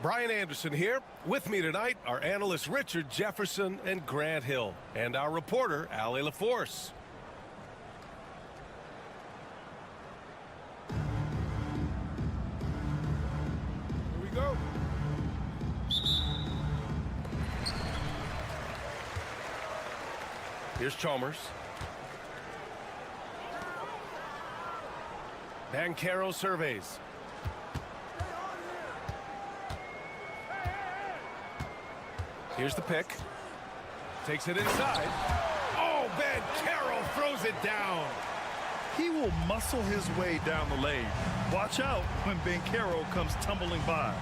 Brian Anderson here. With me tonight are analysts Richard Jefferson and Grant Hill, and our reporter, Ali LaForce. Here we go. Here's Chalmers. Banchero surveys. Here's the pick. Takes it inside. Oh, Banchero throws it down. He will muscle his way down the lane. Watch out when Banchero comes tumbling by.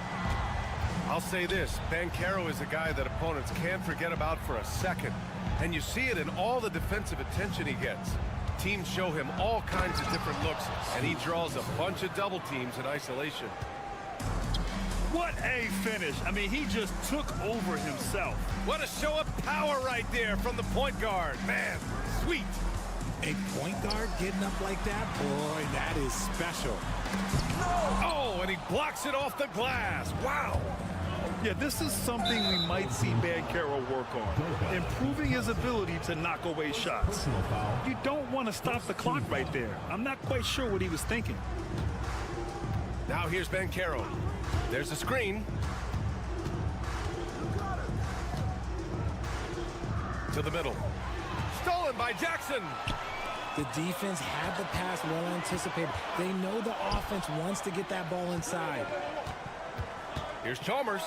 I'll say this, Banchero is a guy that opponents can't forget about for a second. And you see it in all the defensive attention he gets. Teams show him all kinds of different looks, and he draws a bunch of double teams in isolation. What a finish. I mean, he just took over himself. What a show of power right there from the point guard. Man, sweet. A point guard getting up like that? Boy, that is special. Oh, and he blocks it off the glass. Wow. Yeah, this is something we might see Banchero work on. Improving his ability to knock away shots. You don't want to stop the clock right there. I'm not quite sure what he was thinking. Now here's Banchero. There's a screen. To the middle. Stolen by Jackson. The defense had the pass well anticipated. They know the offense wants to get that ball inside. Here's Chalmers.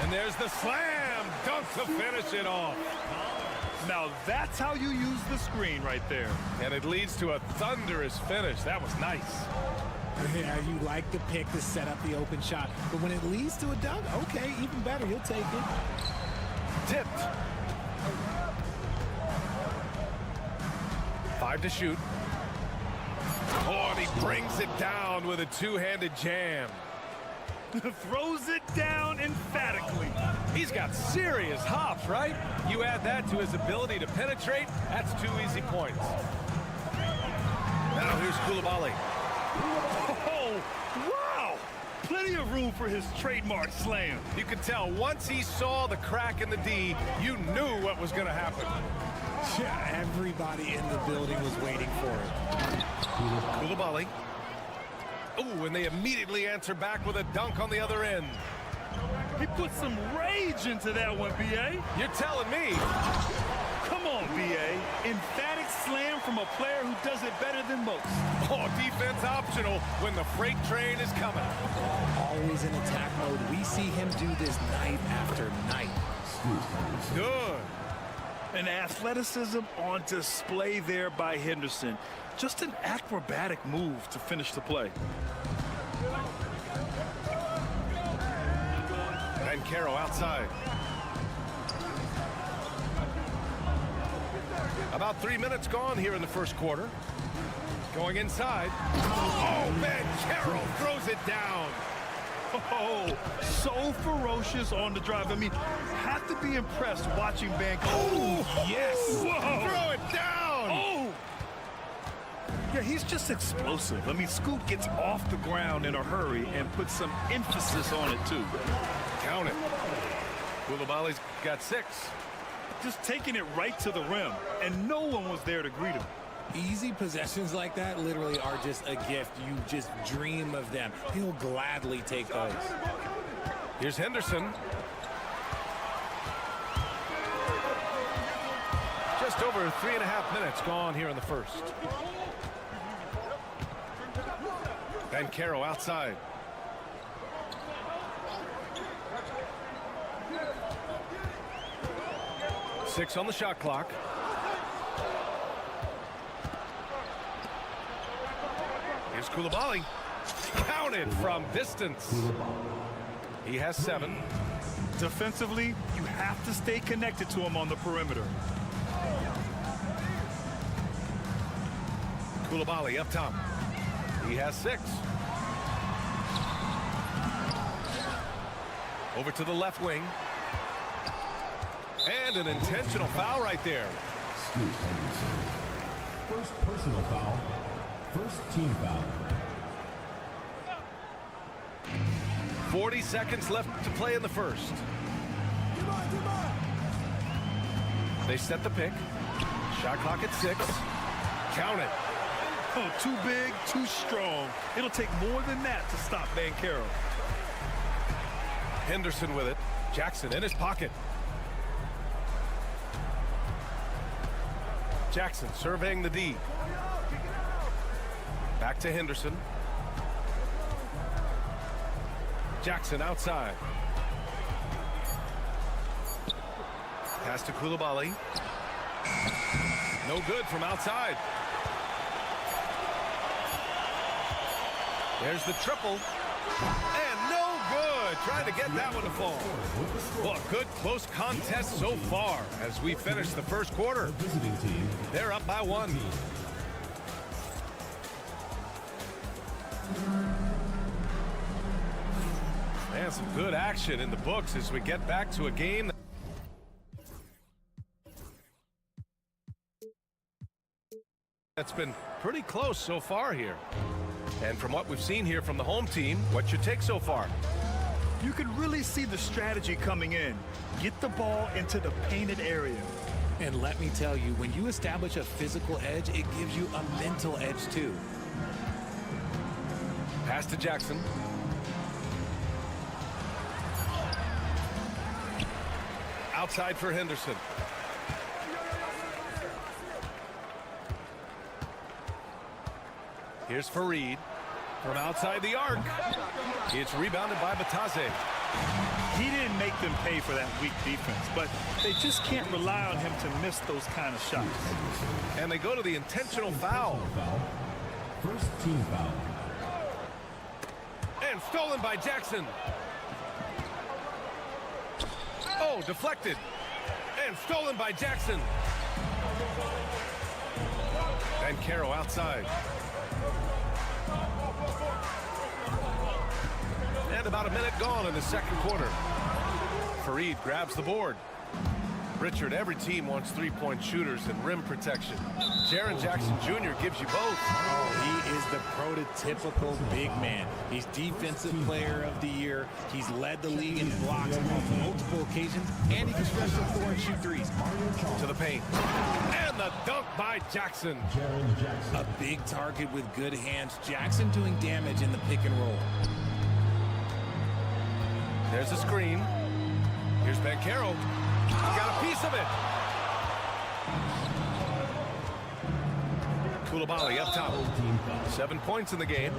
And there's the slam dunk to finish it off. Now that's how you use the screen right there. And it leads to a thunderous finish. That was nice. Yeah, you like the pick to set up the open shot. But when it leads to a dunk, okay, even better. He'll take it. Tipped. 5 to shoot. Oh, and he brings it down with a two-handed jam. Throws it down emphatically. He's got serious hops, right? You add that to his ability to penetrate, that's 2 easy points. Now here's Koulibaly. Oh, wow! Plenty of room for his trademark slam. You could tell once he saw the crack in the D, you knew what was going to happen. Yeah, everybody in the building was waiting for it. Koulibaly. Oh, and they immediately answer back with a dunk on the other end. He put some rage into that one, B.A. You're telling me. Come on, B.A. Emphatic slam from a player who does it better than most. Oh, defense optional when the freight train is coming. Always in attack mode. We see him do this night after night. Good. An athleticism on display there by Henderson. Just an acrobatic move to finish the play. Banchero outside. About 3 minutes gone here in the first quarter. Going inside. Oh, Banchero throws it down. Oh, so ferocious on the drive. I mean, have to be impressed watching Banchero. Oh, yes. Whoa. Throw it down. Oh. Yeah, he's just explosive. I mean, Scoot gets off the ground in a hurry and puts some emphasis on it, too. Count it. Koulibaly's got 6. Just taking it right to the rim, and no one was there to greet him. Easy possessions like that literally are just a gift. You just dream of them. He'll gladly take those. Here's Henderson. Just over 3.5 minutes gone here in the first. Banchero outside. Six on the shot clock. Here's Koulibaly. Counted from distance. He has 7. Defensively, you have to stay connected to him on the perimeter. Koulibaly up top. He has 6. Over to the left wing. And an intentional foul right there. First personal foul. First team foul. 40 seconds left to play in the first. They set the pick. Shot clock at 6. Count it. Oh, too big, too strong. It'll take more than that to stop Banchero. Henderson with it. Jackson in his pocket. Jackson surveying the D. Back to Henderson. Jackson outside. Pass to Koulibaly. No good from outside. There's the triple. And no good. Trying to get that one to fall. Well, good close contest so far as we finish the first quarter. They're up by 1. Man, some good action in the books as we get back to a game that's been pretty close so far here. And from what we've seen here from the home team, what's your take so far? You can really see the strategy coming in. Get the ball into the painted area. And let me tell you, when you establish a physical edge, it gives you a mental edge too. Pass to Jackson. Outside for Henderson. Here's Fareed from outside the arc. It's rebounded by Batase. He didn't make them pay for that weak defense, but they just can't rely on him to miss those kind of shots. And they go to the intentional foul. First team foul. And stolen by Jackson. Oh, deflected. And stolen by Jackson. Banchero outside. And about a minute gone in the second quarter. Fareed grabs the board. Richard, every team wants three-point shooters and rim protection. Jaren Jackson Jr. gives you both. Oh, he is the prototypical big man. He's Defensive Player of the Year. He's led the league in blocks on multiple occasions, and he can stretch the floor and shoot threes. To the paint. And the dunk by Jackson. A big target with good hands. Jackson doing damage in the pick and roll. There's a screen. Here's Banchero. Got a piece of it. Koulibaly up top. 7 points in the game.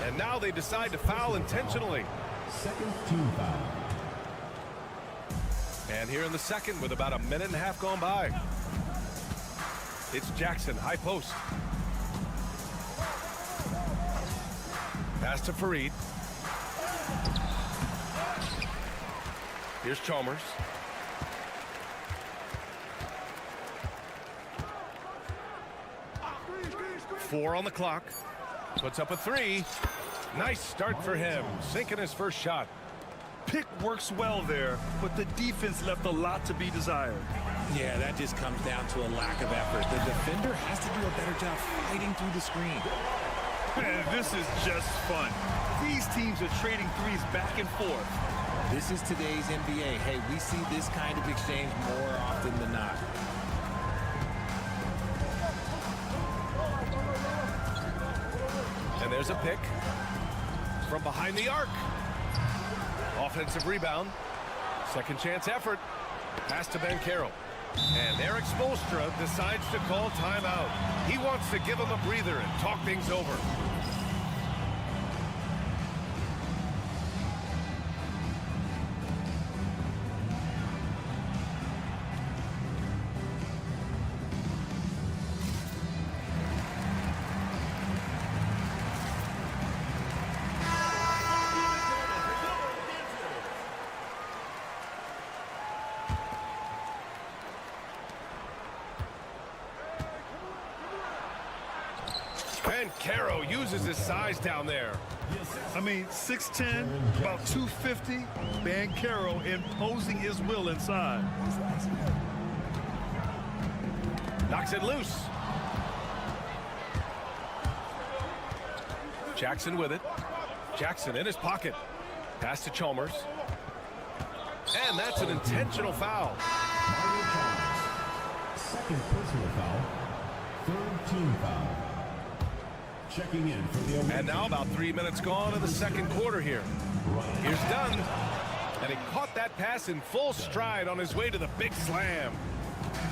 And now they decide to foul intentionally. Second team foul. And here in the second with about a minute and a half gone by. It's Jackson, high post. Pass to Fareed. Here's Chalmers. Four on the clock. Puts up a 3. Nice start for him. Sinking his first shot. Pick works well there, but the defense left a lot to be desired. Yeah, that just comes down to a lack of effort. The defender has to do a better job fighting through the screen. Man, this is just fun. These teams are trading threes back and forth. This is today's NBA. Hey, we see this kind of exchange more often than not. And there's a pick from behind the arc. Offensive rebound. Second chance effort. Pass to Banchero. And Eric Spoelstra decides to call timeout. He wants to give him a breather and talk things over. Banchero uses his size down there. I mean, 6'10", about 250. Banchero imposing his will inside. Knocks it loose. Jackson with it. Jackson in his pocket. Pass to Chalmers. And that's an intentional foul. Second personal foul. Third team foul. Checking in for the away. And now about 3 minutes gone in the second quarter here. Here's Dunn. And he caught that pass in full stride on his way to the big slam.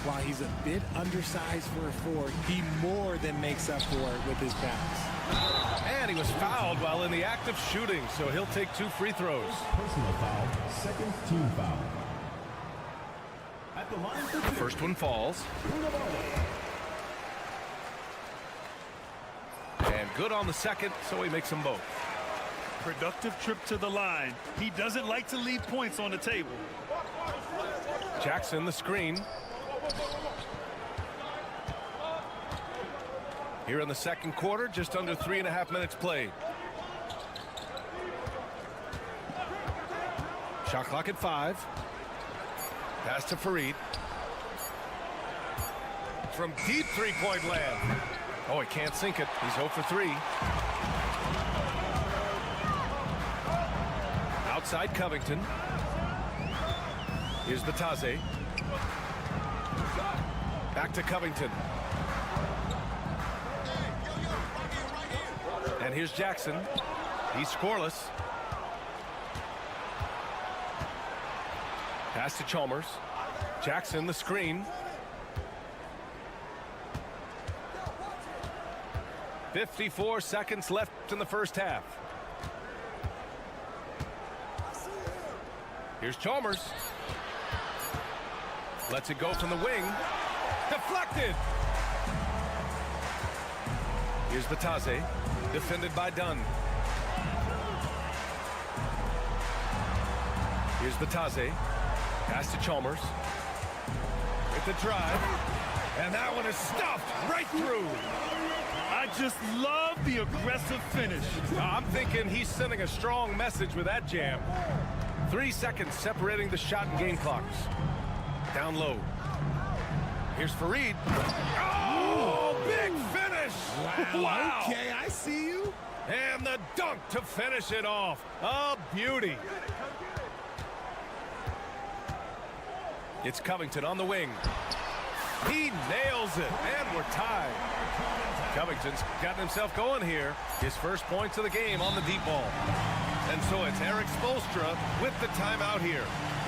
While he's a bit undersized for a forward, he more than makes up for it with his bounce. And he was fouled while in the act of shooting, so he'll take 2 free throws. Personal foul. Second team foul. At the line for two. First one falls. And good on the second, so he makes them both. Productive trip to the line. He doesn't like to leave points on the table. Jackson, the screen. Here in the second quarter, just under 3.5 minutes played. Shot clock at 5. Pass to Fareed. From deep three-point land. Oh, he can't sink it. He's 0 for 3. Outside Covington. Here's Batase. Back to Covington. And here's Jackson. He's scoreless. Pass to Chalmers. Jackson, the screen. 54 seconds left in the first half. Here's Chalmers. Lets it go from the wing. Deflected. Here's Batase. Defended by Dunn. Here's Batase. Pass to Chalmers. With the drive. And that one is stuffed right through. I just love the aggressive finish. I'm thinking he's sending a strong message with that jam. 3 seconds separating the shot and game clocks. Down low. Here's Fareed. Oh, big finish. Wow. Okay, I see you. And the dunk to finish it off. A beauty. It's Covington on the wing. He nails it, and we're tied. Covington's gotten himself going here. His first points of the game on the deep ball. And so it's Eric Spoelstra with the timeout here.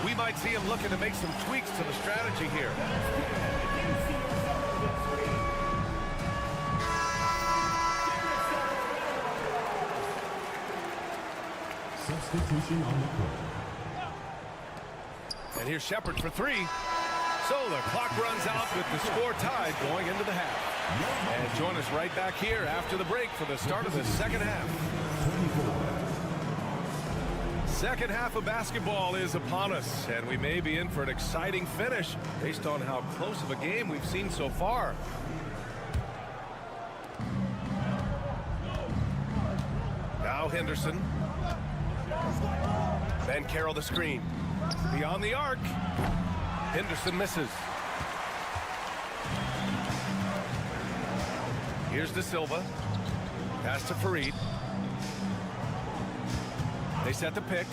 We might see him looking to make some tweaks to the strategy here. Substitution on the court. And here's Shepard for 3. So the clock runs out with the score tied going into the half. And join us right back here after the break for the start of the second half. Second half of basketball is upon us, and we may be in for an exciting finish based on how close of a game we've seen so far. Now Henderson. Van Carroll the screen. Beyond the arc. Henderson misses. Here's De Silva. Pass to Fareed. They set the pick.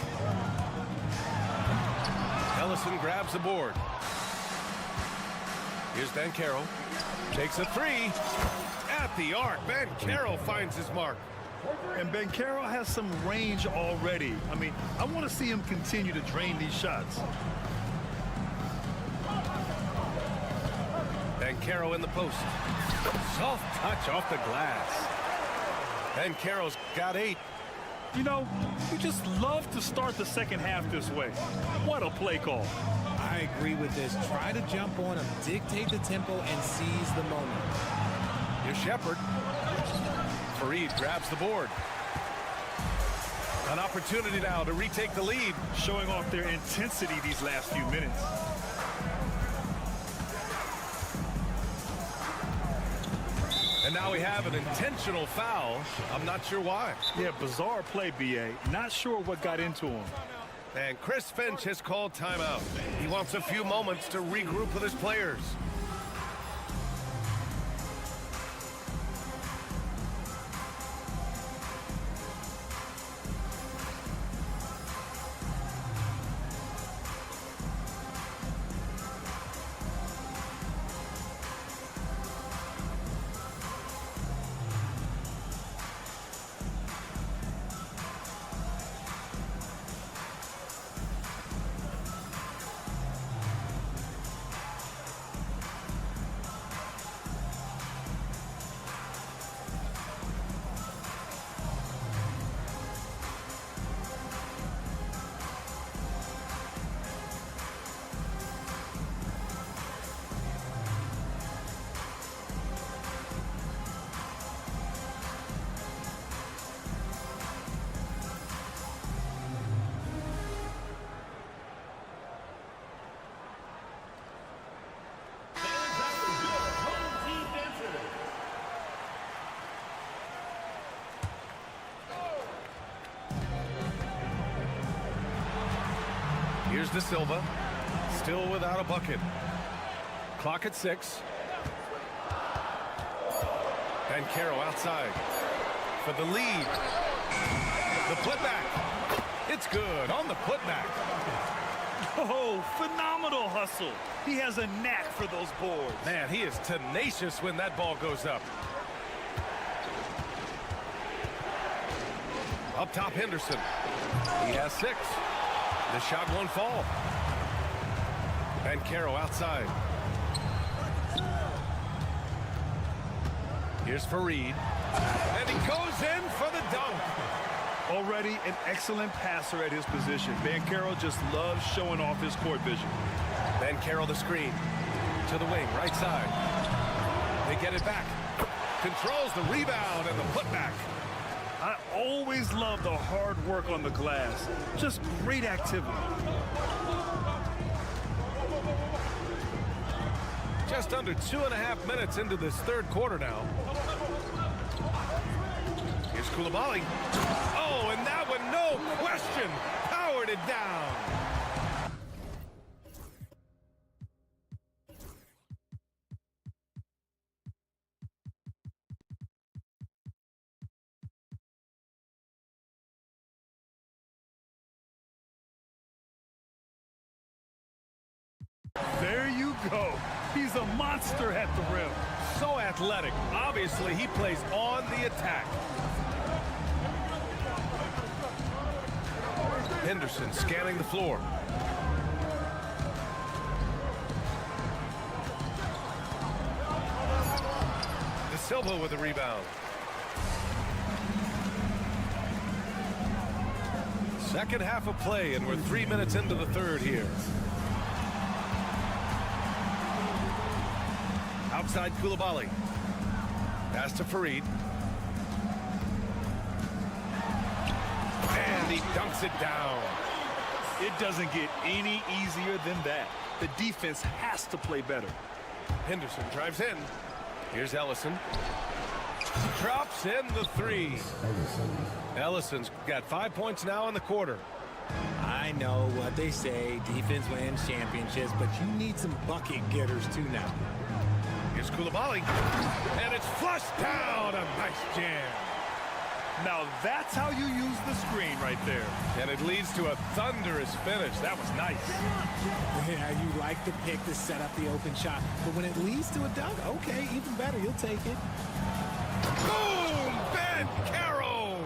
Ellison grabs the board. Here's Van Carroll. Takes a 3. At the arc. Van Carroll finds his mark. And Banchero has some range already. I mean, I want to see him continue to drain these shots. Banchero in the post. Soft touch off the glass. Banchero's got 8. You know, you just love to start the second half this way. What a play call. I agree with this. Try to jump on him, dictate the tempo, and seize the moment. Here's Shepard. Fareed grabs the board. An opportunity now to retake the lead. Showing off their intensity these last few minutes. And now we have an intentional foul. I'm not sure why. Yeah, bizarre play, B.A. Not sure what got into him. And Chris Finch has called timeout. He wants a few moments to regroup with his players. Here's De Silva. Still without a bucket. Clock at 6. Banchero outside for the lead. The putback. It's good on the putback. Oh, phenomenal hustle. He has a knack for those boards. Man, he is tenacious when that ball goes up. Up top, Henderson. He has 6. The shot won't fall. Banchero outside. Here's Fareed. And he goes in for the dunk. Already an excellent passer at his position. Banchero just loves showing off his court vision. Banchero the screen. To the wing, right side. They get it back. Controls the rebound and the putback. I always love the hard work on the glass. Just great activity. Just under 2.5 minutes into this third quarter now. Here's Coulibaly. Oh, and that one, no question, powered it down. There you go. He's a monster at the rim. So athletic. Obviously, he plays on the attack. Henderson scanning the floor. De Silva with the rebound. Second half of play, and we're 3 minutes into the third here. Outside Coulibaly. Pass to Fareed. And he dunks it down. It doesn't get any easier than that. The defense has to play better. Henderson drives in. Here's Ellison. Drops in the 3. Ellison's got 5 points now in the quarter. I know what they say, defense wins championships, but you need some bucket getters too now. Here's Coulibaly. And it's flushed down. A nice jam. Now that's how you use the screen right there. And it leads to a thunderous finish. That was nice. Yeah, you like the pick to set up the open shot, but when it leads to a dunk, okay, even better, you'll take it. Boom! Banchero!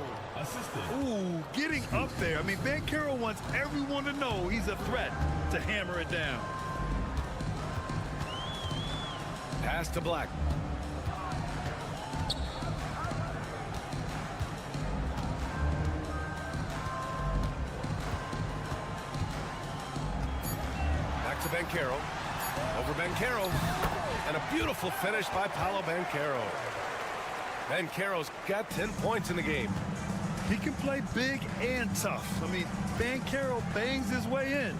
Ooh, getting up there. I mean, Banchero wants everyone to know he's a threat to hammer it down. Pass to Black. Back to Banchero. Over Banchero. And a beautiful finish by Paolo Banchero. Banchero's got 10 points in the game. He can play big and tough. I mean, Banchero bangs his way in.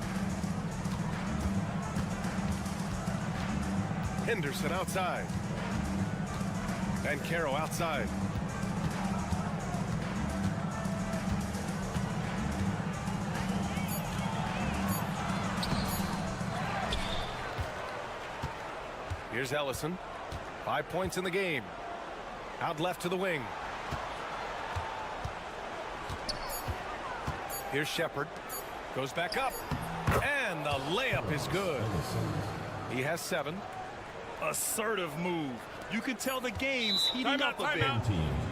Henderson outside. Banchero outside. Here's Ellison. 5 points in the game. Out left to the wing. Here's Shepard. Goes back up. And the layup is good. He has 7. Assertive move. You can tell the game's heating up a bit.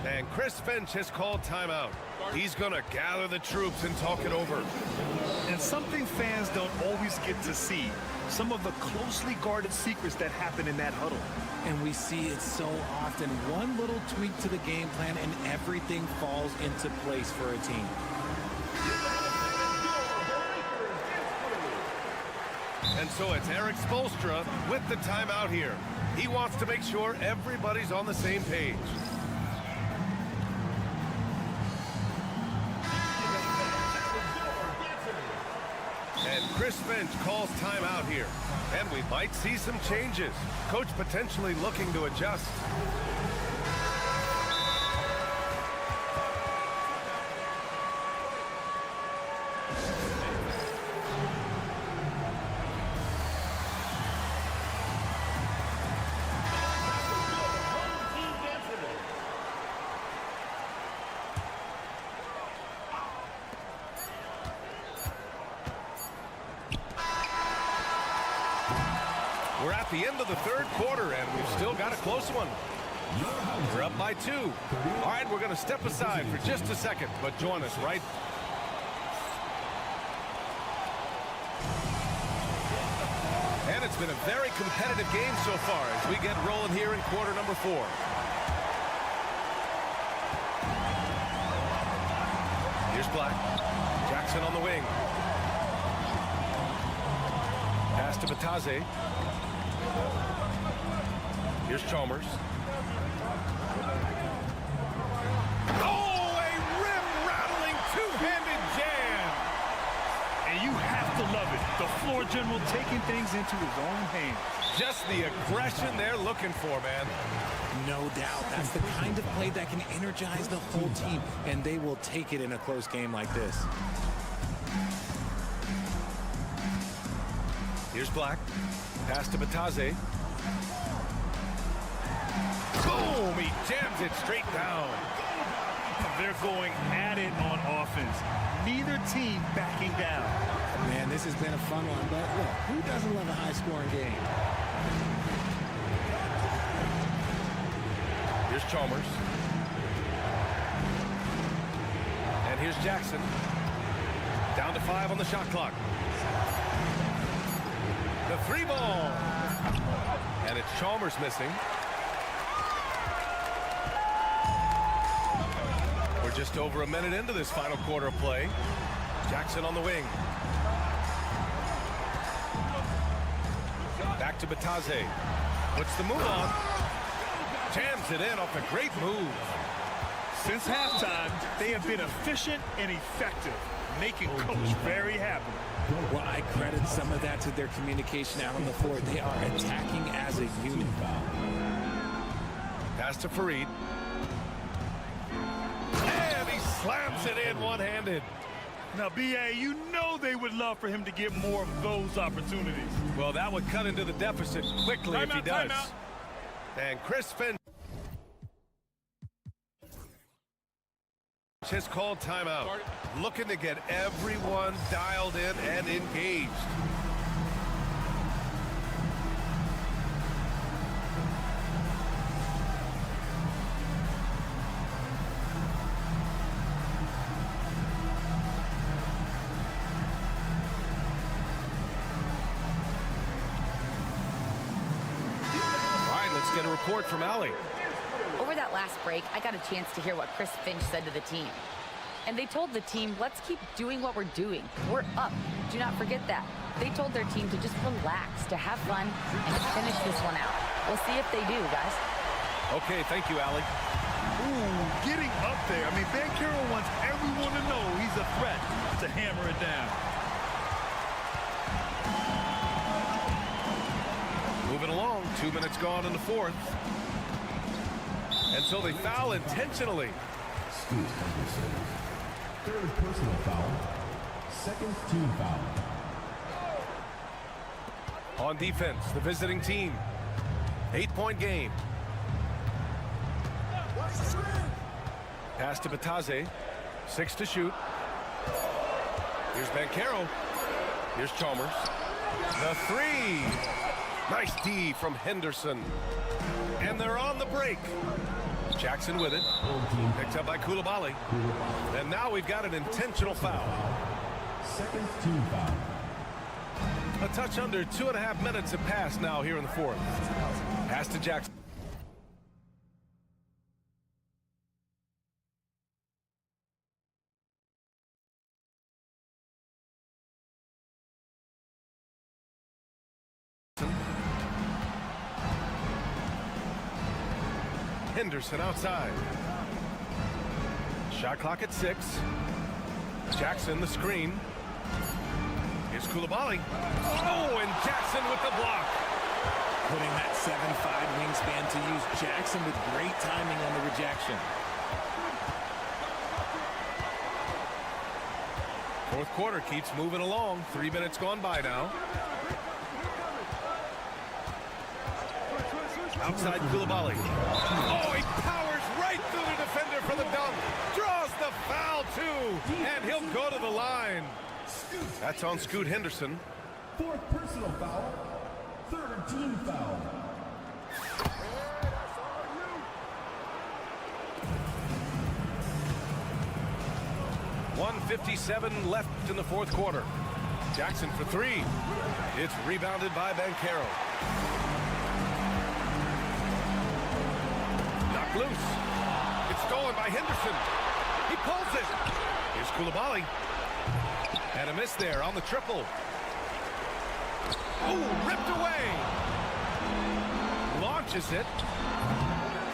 And Chris Finch has called timeout. He's going to gather the troops and talk it over. And something fans don't always get to see. Some of the closely guarded secrets that happen in that huddle. And we see it so often. One little tweak to the game plan and everything falls into place for a team. And so it's Eric Spoelstra with the timeout here. He wants to make sure everybody's on the same page. And Chris Finch calls timeout here. And we might see some changes. Coach potentially looking to adjust. We're at the end of the third quarter, and we've still got a close one. We're up by 2. All right, we're going to step aside for just a second, but join us right. And it's been a very competitive game so far as we get rolling here in quarter number 4. Here's Black. Jackson on the wing. Pass to Bataze. Here's Chalmers. Oh, a rim-rattling two-handed jam. And you have to love it. The floor general taking things into his own hands. Just the aggression they're looking for, man. No doubt. That's the kind of play that can energize the whole team, and they will take it in a close game like this. Here's Black. Pass to Bataze. Boom! He jams it straight down. They're going at it on offense. Neither team backing down. Man, this has been a fun one, but look, who doesn't love a high-scoring game? Here's Chalmers. And here's Jackson. Down to 5 on the shot clock. The 3 ball. And it's Chalmers missing. We're just over a minute into this final quarter of play. Jackson on the wing. Back to Bataze. Puts the move on. Jams it in off a great move. Since halftime, they have been efficient and effective, making Coach very happy. Well, I credit some of that to their communication out on the floor. They are attacking as a unit. Pass to Fareed. And he slams it in one-handed. Now, B.A., you know they would love for him to get more of those opportunities. Well, that would cut into the deficit quickly if he does. And Chris Finch has called timeout, looking to get everyone dialed in and engaged. Get a report from Allie. Over that last break, I got a chance to hear what Chris Finch said to the team. And they told the team, let's keep doing what we're doing. We're up. Do not forget that. They told their team to just relax, to have fun, and to finish this one out. We'll see if they do, guys. Okay, thank you, Allie. Ooh, getting up there. I mean, Ben Carroll wants everyone to know he's a threat to hammer it down. Moving along, 2 minutes gone in the fourth. And so they foul intentionally. Third personal foul. Second team foul. On defense, the visiting team. 8-point game. Pass to Bataze. 6 to shoot. Here's Banchero. Here's Chalmers. The 3. Nice D from Henderson. And they're on the break. Jackson with it. Picked up by Koulibaly. And now we've got an intentional foul. Second team foul. A touch under 2.5 minutes have passed now here in the fourth. Pass to Jackson. Henderson outside. Shot clock at 6. Jackson the screen. Here's Koulibaly. Oh, and Jackson with the block. Putting that 7'5" wingspan to use. Jackson with great timing on the rejection. Fourth quarter keeps moving along. 3 minutes gone by now. Outside Koulibaly. Oh, he powers right through the defender for the dunk. Draws the foul, too. And he'll go to the line. That's on Scoot Henderson. Fourth personal foul. Third team foul. 1:57 left in the fourth quarter. Jackson for three. It's rebounded by Banchero. Knocked loose. It's stolen by Henderson. He pulls it. Here's Koulibaly. And a miss there on the triple. Ooh, ripped away. Launches it.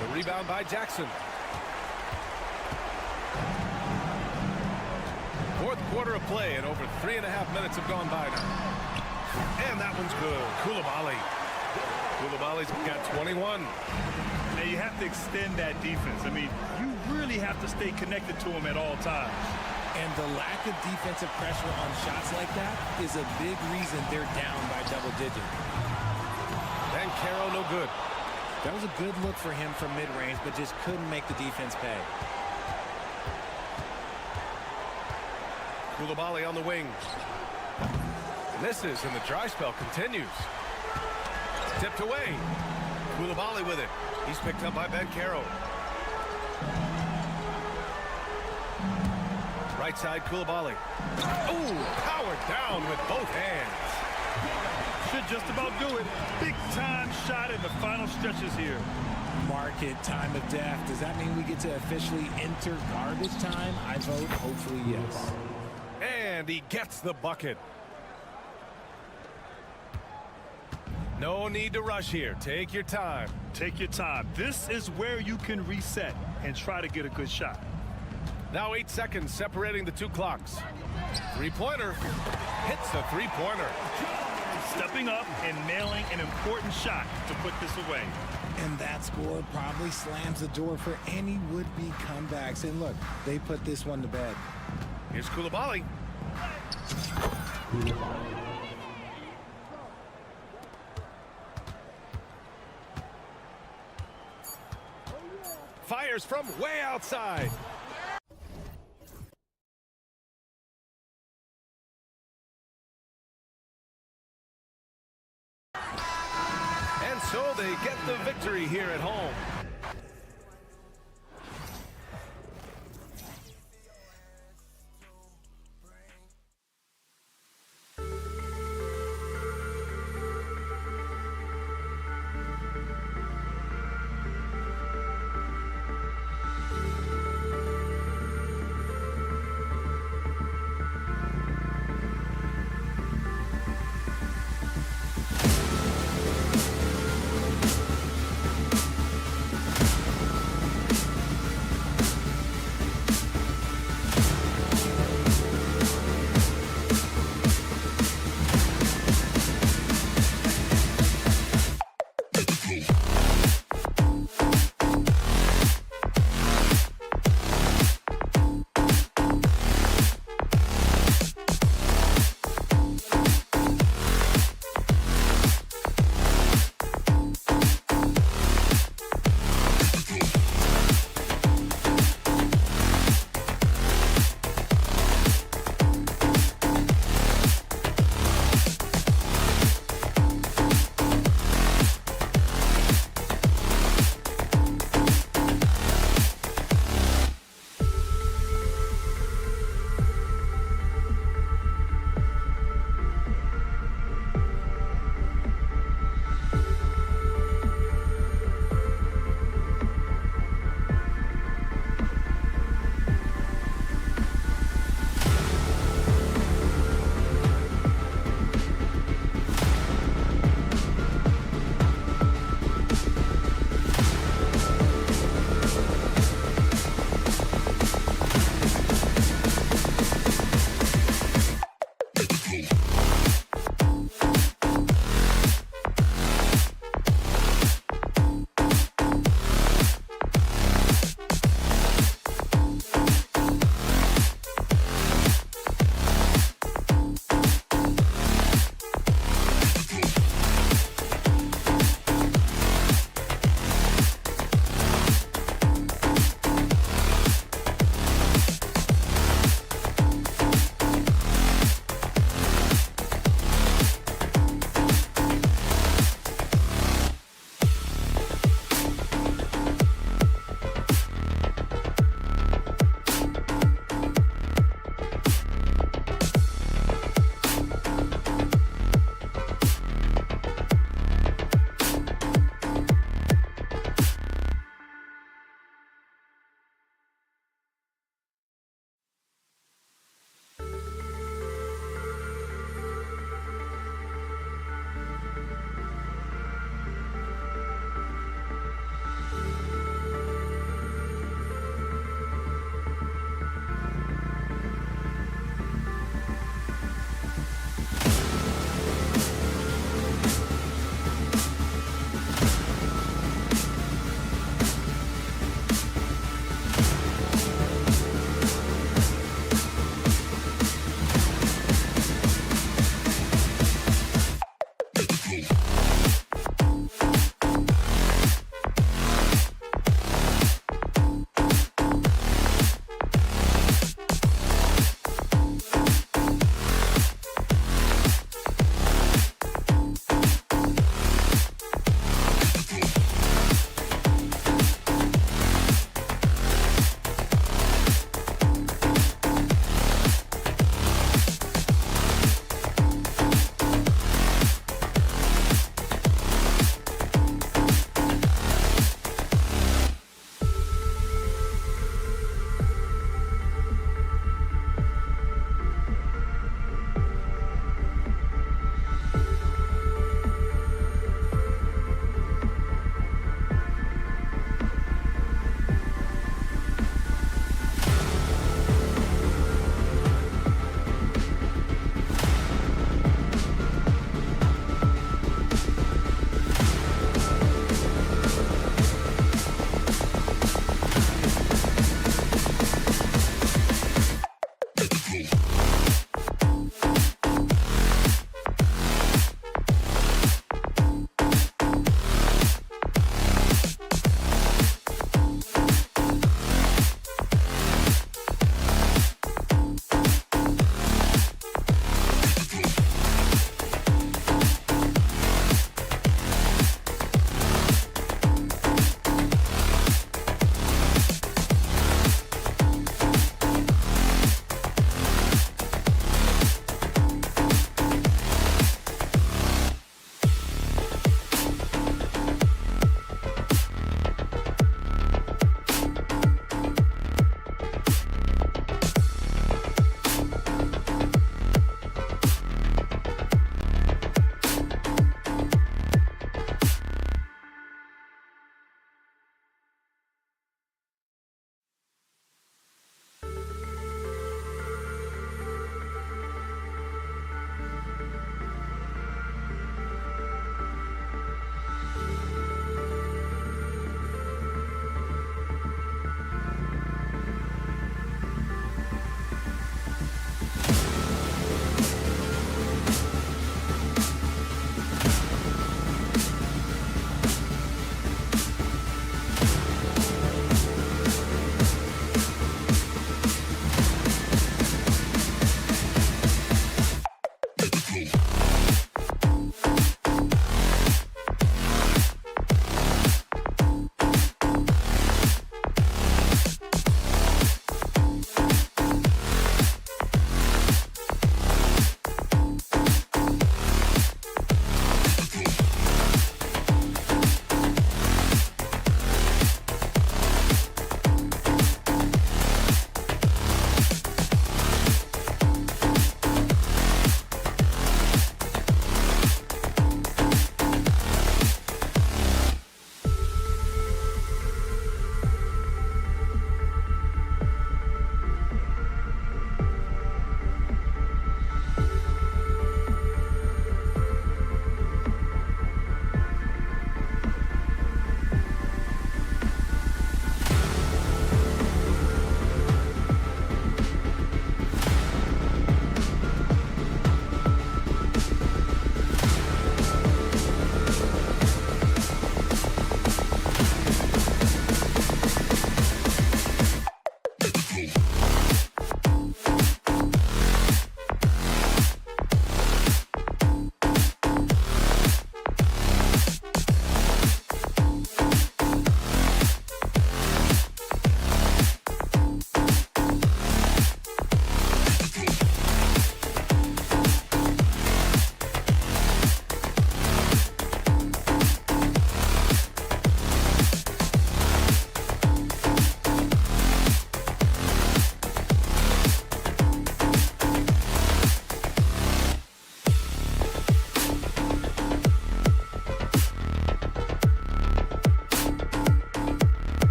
The rebound by Jackson. Fourth quarter of play, and over 3.5 minutes have gone by now. And that one's good. Koulibaly. Koulibaly's got 21. Now you have to extend that defense. I mean, you really have to stay connected to him at all times. And the lack of defensive pressure on shots like that is a big reason they're down by double digit. Banchero no good. That was a good look for him from mid-range, but just couldn't make the defense pay. Koulibaly on the wing. Misses, and the dry spell continues. Tipped away. Koulibaly with it. He's picked up by Banchero. Right side, Koulibaly. Ooh, powered down with both hands. Should just about do it. Big time shot in the final stretches here. Market time of death. Does that mean we get to officially enter garbage time? I vote hopefully yes. And he gets the bucket. No need to rush here. Take your time. Take your time. This is where you can reset and try to get a good shot. Now 8 seconds separating the two clocks. Three-pointer. Hits the three-pointer. Stepping up and nailing an important shot to put this away. And that score probably slams the door for any would-be comebacks. And look, they put this one to bed. Here's Koulibaly. Fires from way outside. And so they get the victory here at home.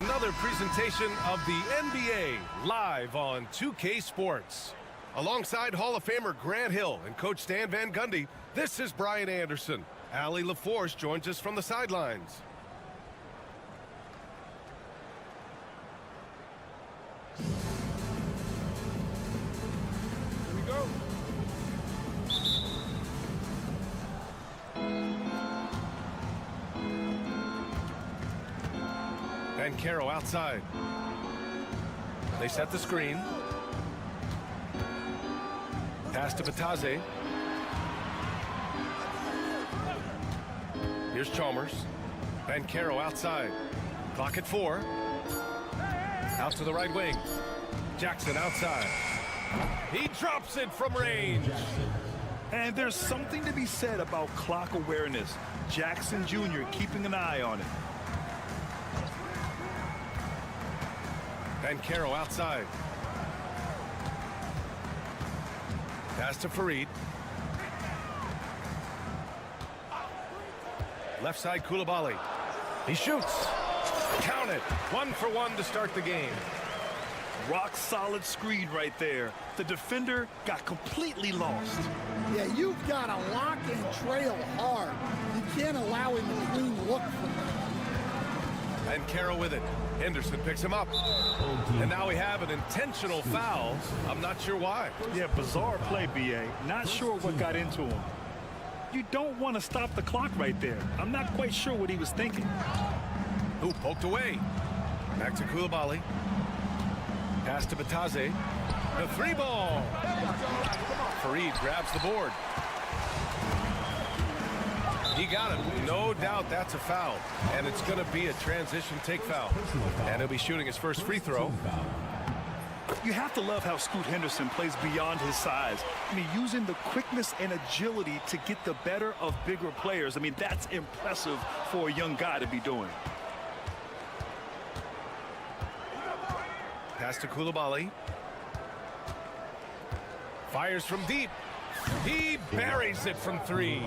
Another presentation of the NBA live on 2K Sports. Alongside Hall of Famer Grant Hill and Coach Stan Van Gundy, this is Brian Anderson. Allie LaForce joins us from the sidelines. Here we go. Caro outside. They set the screen. Pass to Batase. Here's Chalmers. Caro outside. Clock at 4. Out to the right wing. Jackson outside. He drops it from range. And there's something to be said about clock awareness. Jackson Jr. keeping an eye on it. Caro outside. Pass to Fareed. Left side Koulibaly. He shoots. Count it. 1 for 1 to start the game. Rock solid screen right there. The defender got completely lost. Yeah, you've got to lock and trail hard. You can't allow him a clean look from that. Caro with it. Henderson picks him up. And now we have an intentional foul. I'm not sure why. Yeah, bizarre play, B.A. Not sure what got into him. You don't want to stop the clock right there. I'm not quite sure what he was thinking. Ooh, poked away. Back to Koulibaly. Pass to Batase. The 3-ball. Fareed grabs the board. He got it. No doubt that's a foul. And it's going to be a transition take foul. And he'll be shooting his first free throw. You have to love how Scoot Henderson plays beyond his size. I mean, using the quickness and agility to get the better of bigger players. I mean, that's impressive for a young guy to be doing. Pass to Koulibaly. Fires from deep. He buries it from 3.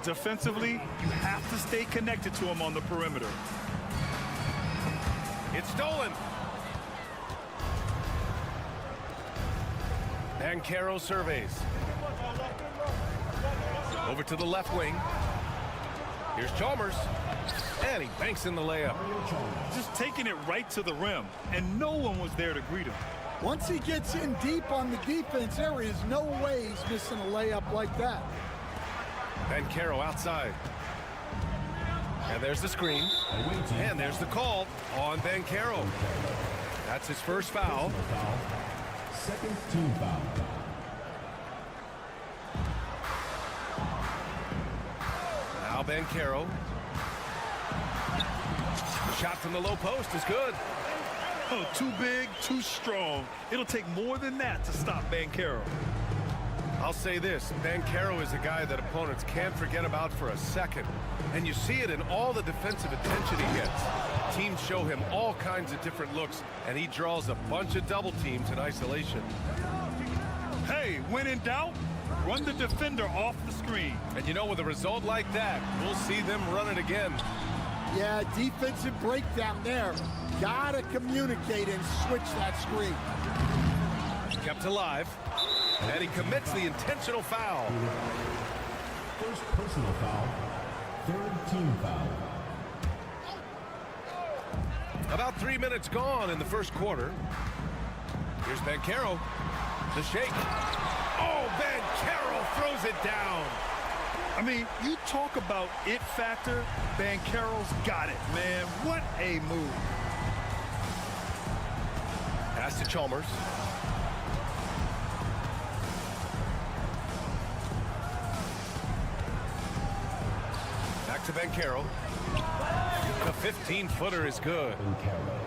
Defensively, you have to stay connected to him on the perimeter. It's stolen. Caro surveys. Over to the left wing. Here's Chalmers. And he banks in the layup. Just taking it right to the rim, and no one was there to greet him. Once he gets in deep on the defense, there is no way he's missing a layup like that. Caro outside. And there's the screen. And there's the call on Caro. That's his first foul. Second team foul. Now Caro. Shot from the low post is good. Oh, too big, too strong. It'll take more than that to stop Caro. I'll say this, Caro is a guy that opponents can't forget about for a second. And you see it in all the defensive attention he gets. Teams show him all kinds of different looks, and he draws a bunch of double teams in isolation. Hey, when in doubt, run the defender off the screen. And you know, with a result like that, we'll see them run it again. Yeah, defensive breakdown there. Gotta communicate and switch that screen. Kept alive. And he commits the intentional foul. First personal foul. Third team foul. About 3 minutes gone in the first quarter. Here's Caro. The shake. Oh, Caro throws it down. I mean, you talk about it factor, Caro's got it, man. What a move. Pass to Chalmers. Back to Caro. The 15-footer is good.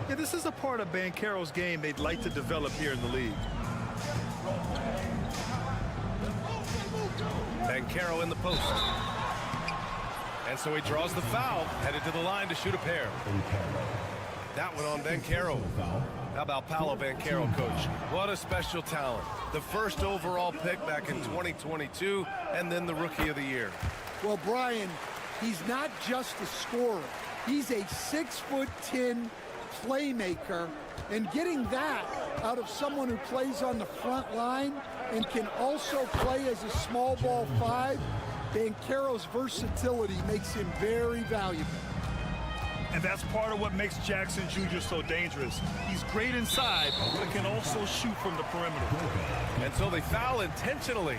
Yeah, this is a part of Caro's game they'd like to develop here in the league. Caro in the post. And so he draws the foul, headed to the line to shoot a pair. That one on Banchero. How about Paolo Banchero, coach? What a special talent. The first overall pick back in 2022, and then the Rookie of the Year. Well, Brian, he's not just a scorer. He's a 6'10" playmaker, and getting that out of someone who plays on the front line and can also play as a small ball 5, Banchero's versatility makes him very valuable. And that's part of what makes Jackson Jr. so dangerous. He's great inside, but can also shoot from the perimeter. And so they foul intentionally.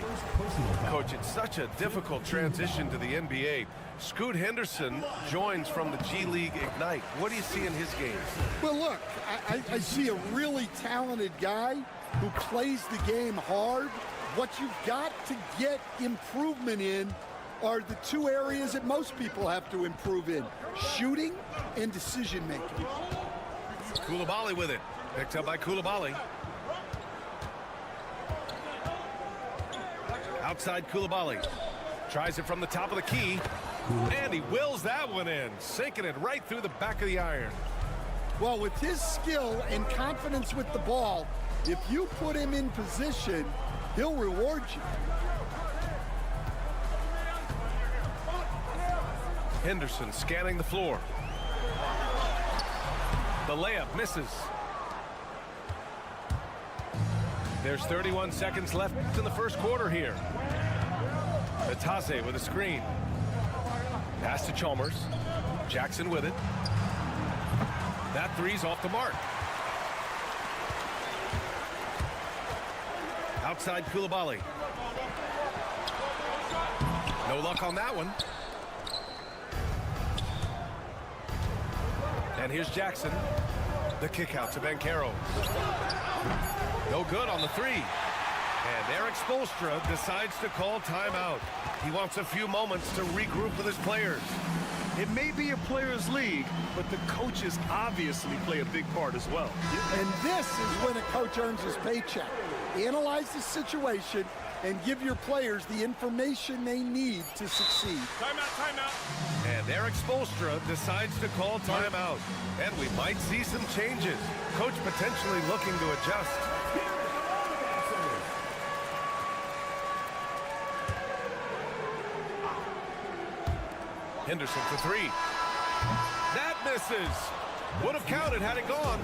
Coach, it's such a difficult transition to the NBA. Scoot Henderson joins from the G League Ignite. What do you see in his game? Well, look, I see a really talented guy who plays the game hard. What you've got to get improvement in are the two areas that most people have to improve in: shooting and decision making. Koulibaly with it. Picked up by Koulibaly. Outside Koulibaly. Tries it from the top of the key. And he wills that one in, sinking it right through the back of the iron. Well, with his skill and confidence with the ball, if you put him in position, he'll reward you. Henderson scanning the floor. The layup misses. There's 31 seconds left in the first quarter here. Atase with a screen. Pass to Chalmers. Jackson with it. That three's off the mark. Outside Koulibaly. No luck on that one. And here's Jackson. The kick out to Banchero. No good on the three. And Eric Spoelstra decides to call timeout. He wants a few moments to regroup with his players. It may be a players' league, but the coaches obviously play a big part as well. And this is when a coach earns his paycheck. Analyze the situation and give your players the information they need to succeed. Timeout. And Eric Spoelstra decides to call timeout. And we might see some changes. Coach potentially looking to adjust. Henderson for three. That misses. Would have counted had it gone.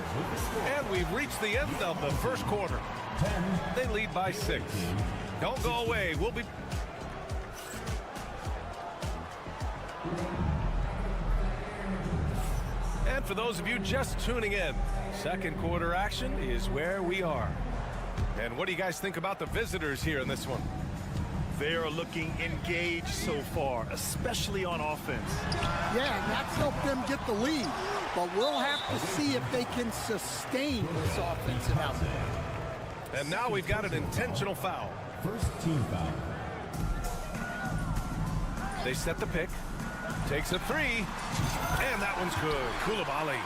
And we've reached the end of the first quarter. They lead by 6. Don't go away. We'll be... And for those of you just tuning in, second quarter action is where we are. And what do you guys think about the visitors here in this one? They are looking engaged so far, especially on offense. Yeah, and that's helped them get the lead. But we'll have to see if they can sustain this offensive output. And now we've got an intentional foul. First team foul. They set the pick. Takes a three. And that one's good. Koulibaly.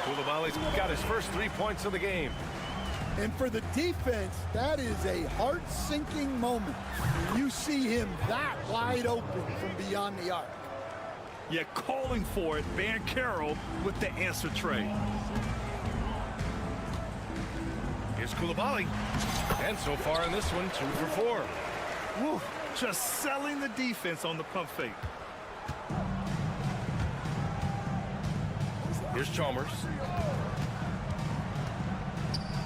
Koulibaly's got his first 3 points of the game. And for the defense, that is a heart-sinking moment. You see him that wide open from beyond the arc. Yet calling for it, Banchero with the answer tray. Here's Koulibaly. And so far in this one, 2 for 4. Woo, just selling the defense on the pump fake. Here's Chalmers.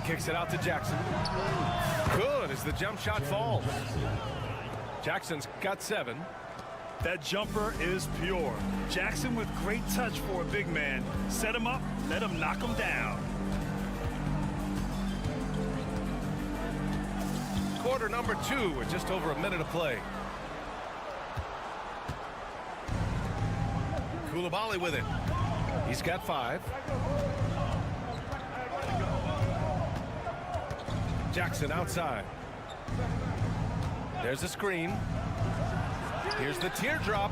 Kicks it out to Jackson. Good as the jump shot falls. Jackson's got 7. That jumper is pure. Jackson with great touch for a big man. Set him up, let him knock him down. Quarter number 2 with just over a minute of play. Koulibaly with it. He's got 5. Jackson outside. There's a screen. Here's the teardrop.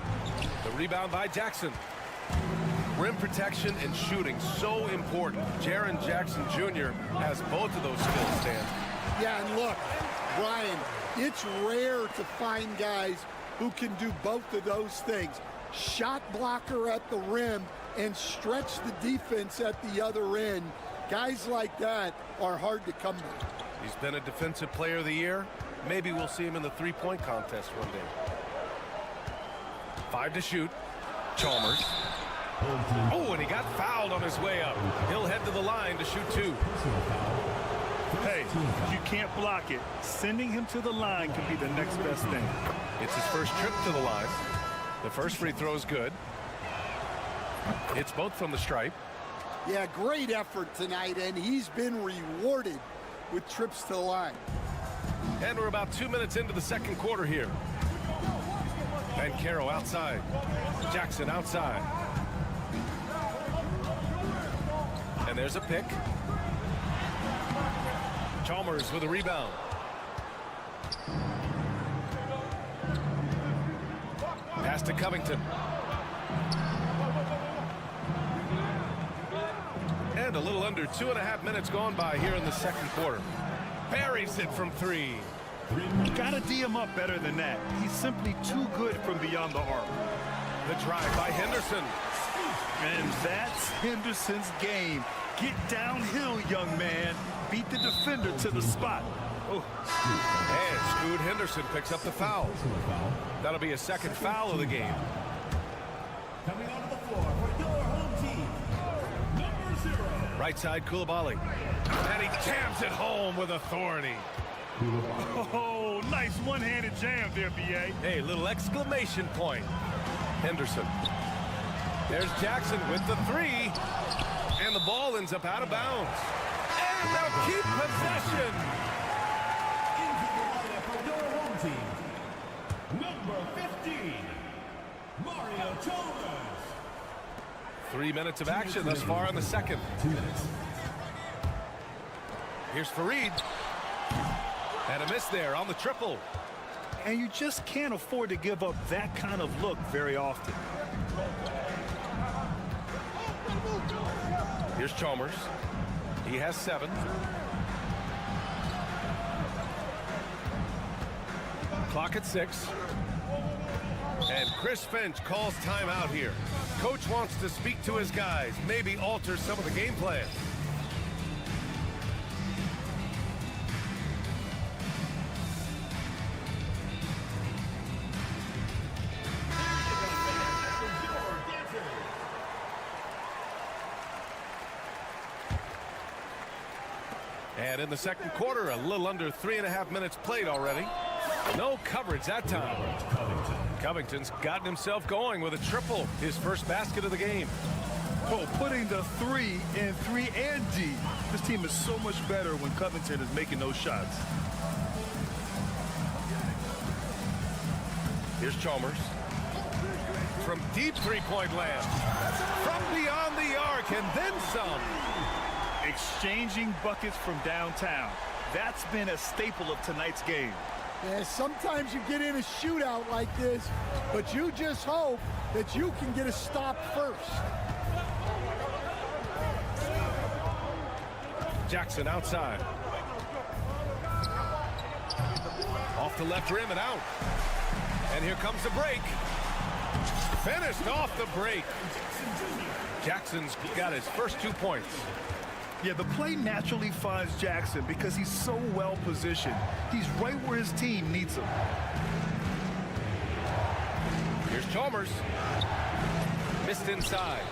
The rebound by Jackson. Rim protection and shooting, so important. Jaren Jackson Jr. has both of those skills, Stan. Yeah, and look, Brian, it's rare to find guys who can do both of those things. Shot blocker at the rim and stretch the defense at the other end. Guys like that are hard to come by. He's been a defensive player of the year. Maybe we'll see him in the three-point contest one day. 5 to shoot. Chalmers. Oh, and he got fouled on his way up. He'll head to the line to shoot 2. Hey, you can't block it. Sending him to the line can be the next best thing. It's his first trip to the line. The first free throw is good. It's both from the stripe. Yeah, great effort tonight, and he's been rewarded with trips to the line. And we're about 2 minutes into the second quarter here. Bancaro outside. Jackson outside. And there's a pick. Chalmers with a rebound. Pass to Covington. And a little under 2.5 minutes gone by here in the second quarter. Buries it from 3. Gotta D him up better than that. He's simply too good from beyond the arc. The drive by Henderson. And that's Henderson's game. Get downhill, young man. Beat the defender to the spot. Oh. And Scoot Henderson picks up the foul. That'll be a second foul of the game. Coming onto the floor for your home team, number 0. Right side, Koulibaly. And he jams it home with authority. Oh, nice one-handed jam there, B.A. Hey, little exclamation point. Henderson. There's Jackson with the 3. And the ball ends up out of bounds. And they'll keep possession. Into the lineup for your home team, number 15, Mario Chalmers. 3 minutes of action thus far in the second. 2 minutes. Here's Fareed. And a miss there on the triple. And you just can't afford to give up that kind of look very often. Here's Chalmers. He has 7. Clock at 6. And Chris Finch calls timeout here. Coach wants to speak to his guys, maybe alter some of the game plan. And in the second quarter, a little under 3.5 minutes played already. No coverage that time. Covington's gotten himself going with a triple, his first basket of the game. Oh, putting the 3 in 3 and D. This team is so much better when Covington is making those shots. Here's Chalmers. From deep three-point land. From beyond the arc and then some. Exchanging buckets from downtown. That's been a staple of tonight's game. Yeah, sometimes you get in a shootout like this, but you just hope that you can get a stop first. Jackson outside. Off the left rim and out. And here comes the break. Finished off the break. Jackson's got his first 2 points. Yeah, the play naturally finds Jackson because he's so well positioned. He's right where his team needs him. Here's Chalmers. Missed inside.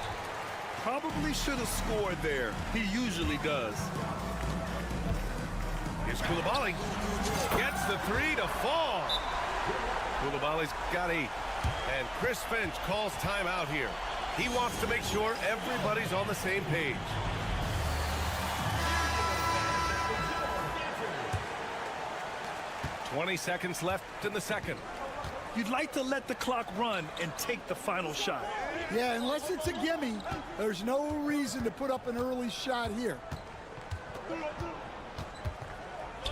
Probably should have scored there. He usually does. Here's Koulibaly. Gets the 3 to fall. Koulibaly's got 8. And Chris Finch calls timeout here. He wants to make sure everybody's on the same page. 20 seconds left in the second. You'd like to let the clock run and take the final shot. Yeah, unless it's a gimme, there's no reason to put up an early shot here.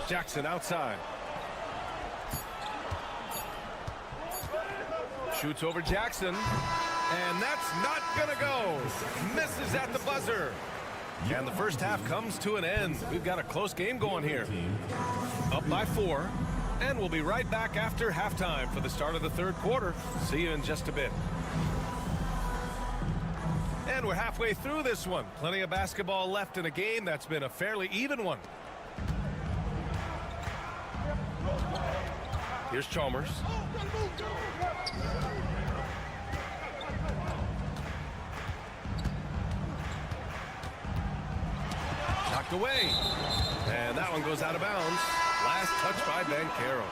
Jackson outside. Shoots over Jackson. And that's not gonna go. Misses at the buzzer. And the first half comes to an end. We've got a close game going here. Up by 4. And we'll be right back after halftime for the start of the third quarter. See you in just a bit. And we're halfway through this one. Plenty of basketball left in a game that's been a fairly even one. Here's Chalmers. Knocked away. And that one goes out of bounds. Last touch by Banchero.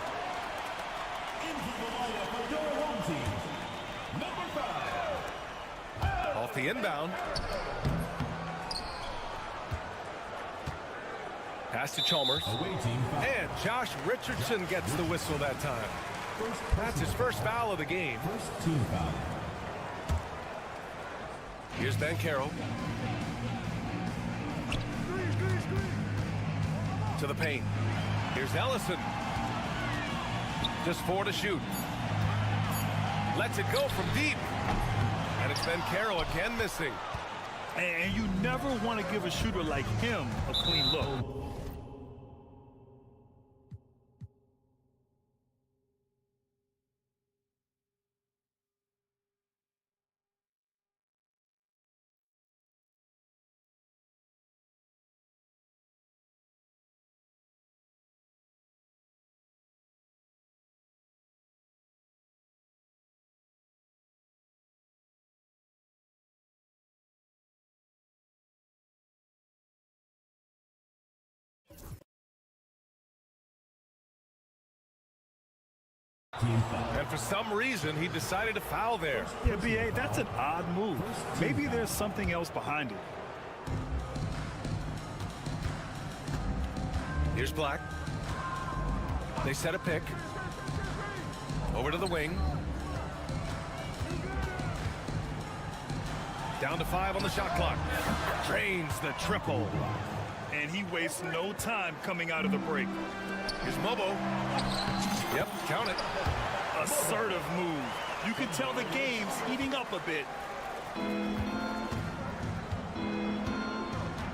Off the inbound. Pass to Chalmers. And Josh Richardson gets the whistle that time. That's his first foul of the game. First team foul. Here's Banchero. To the paint. Here's Ellison. Just 4 to shoot. Lets it go from deep. And it's Banchero again missing. And you never want to give a shooter like him a clean look. And for some reason, he decided to foul there. Yeah, B.A., that's an odd move. Maybe there's something else behind it. Here's Black. They set a pick. Over to the wing. Down to 5 on the shot clock. Drains the triple. And he wastes no time coming out of the break. Here's Mobo. Yep, count it. Assertive move. You can tell the game's heating up a bit.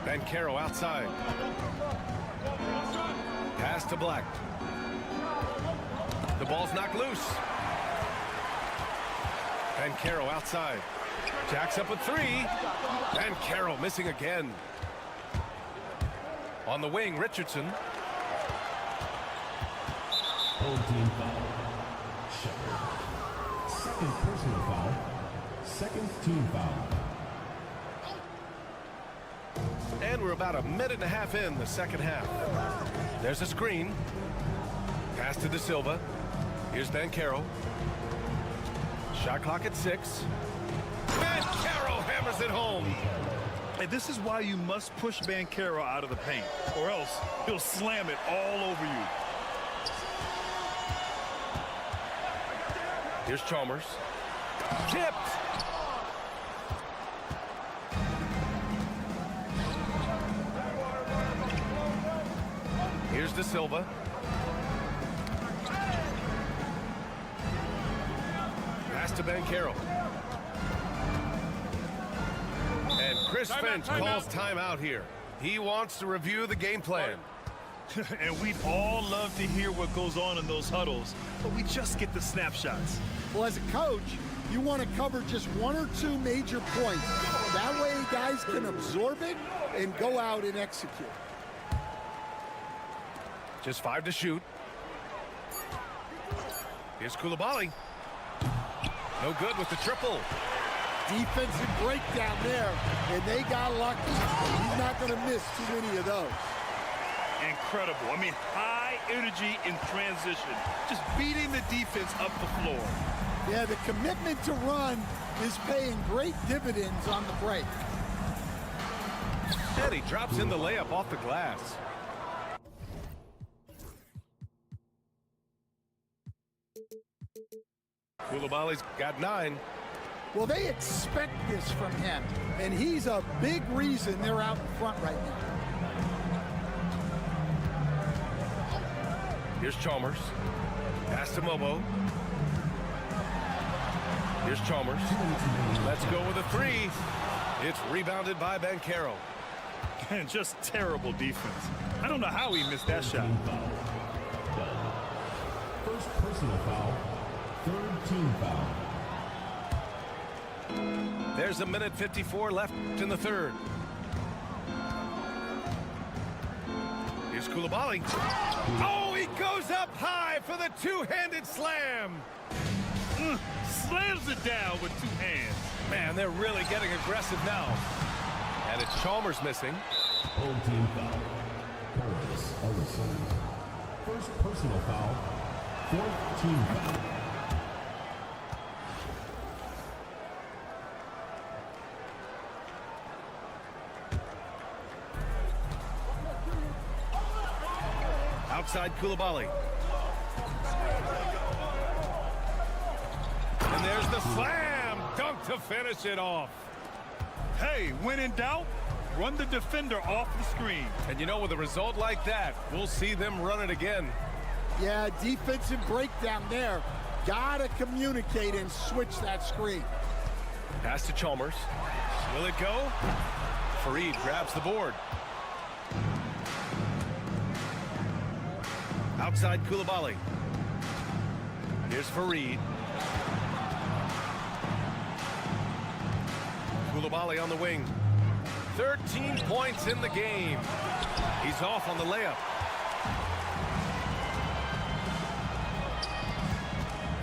Banchero outside. Pass to Black. The ball's knocked loose. Banchero outside. Jacks up a 3. Banchero missing again. On the wing, Richardson. Full team foul. Shepard. Second personal foul. Second team foul. And we're about a minute and a half in the second half. There's a screen. Pass to De Silva. Here's Banchero. Shot clock at 6. Banchero hammers it home. And this is why you must push Banchero out of the paint, or else he'll slam it all over you. Here's Chalmers. Tipped. Here's De Silva. Pass to Banchero. And Chris Finch calls timeout here. He wants to review the game plan. And we'd all love to hear what goes on in those huddles, but we just get the snapshots. Well, as a coach, you want to cover just 1 or 2 major points. That way guys can absorb it and go out and execute. Just 5 to shoot. Here's Koulibaly. No good with the triple. Defensive breakdown there, and they got lucky. He's not going to miss too many of those. Incredible. I mean, high energy in transition. Just beating the defense up the floor. Yeah, the commitment to run is paying great dividends on the break. And he drops in the layup off the glass. Koulibaly's got 9. Well, they expect this from him, and he's a big reason they're out in front right now. Here's Chalmers. Pass to Mobo. Here's Chalmers. Let's go with a 3. It's rebounded by Banchero. And just terrible defense. I don't know how he missed that shot. First personal foul. Third team foul. There's a minute 54 left in the third. Here's Koulibaly. Oh, he goes up high for the two-handed slam. Slams it down with two hands. Man, they're really getting aggressive now. And it's Chalmers missing. Home team foul. Paris Ellison. First personal foul. Fourth team foul. Outside Koulibaly. And there's the slam dunk to finish it off. Hey, when in doubt, run the defender off the screen. And you know, with a result like that, we'll see them run it again. Yeah, defensive breakdown there. Gotta communicate and switch that screen. Pass to Chalmers. Will it go? Fareed grabs the board. Outside Koulibaly. Here's Fareed. Koulibaly on the wing. 13 points in the game. He's off on the layup.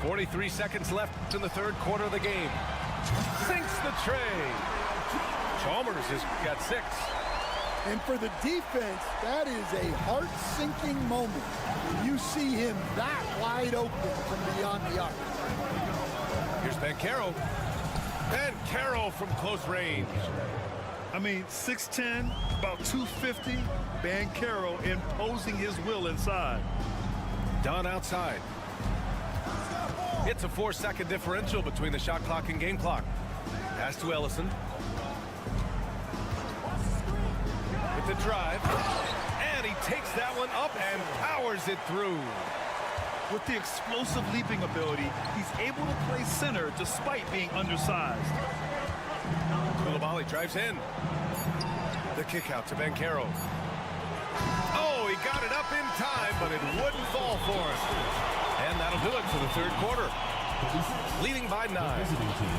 43 seconds left in the third quarter of the game. Sinks the tray. Chalmers has got 6. And for the defense, that is a heart-sinking moment when you see him that wide open from beyond the arc. Here's Banchero. Banchero from close range. I mean, 6'10", about 250. Banchero imposing his will inside. Dunn outside. It's a 4-second differential between the shot clock and game clock. Pass to Ellison. With the drive. And he takes that one up and powers it through. With the explosive leaping ability, he's able to play center despite being undersized. Koulibaly drives in. The kick out to Banchero. Oh, he got it up in time, but it wouldn't fall for him. And that'll do it for the third quarter. Leading by 9.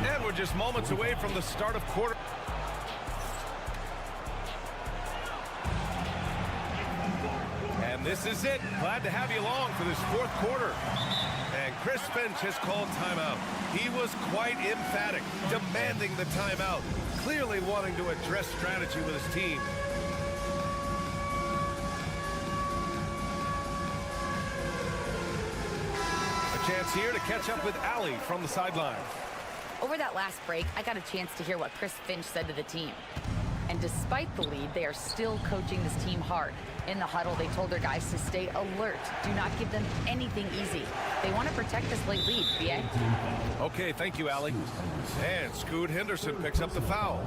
And we're just moments away from the start of quarter. And this is it. Glad to have you along for this fourth quarter. And Chris Finch has called timeout. He was quite emphatic, demanding the timeout, clearly wanting to address strategy with his team. A chance here to catch up with Allie from the sideline. Over that last break, I got a chance to hear what Chris Finch said to the team. And despite the lead, they are still coaching this team hard. In the huddle, they told their guys to stay alert. Do not give them anything easy. They want to protect this late lead, B.A. Okay, thank you, Allie. And Scoot Henderson picks up the foul.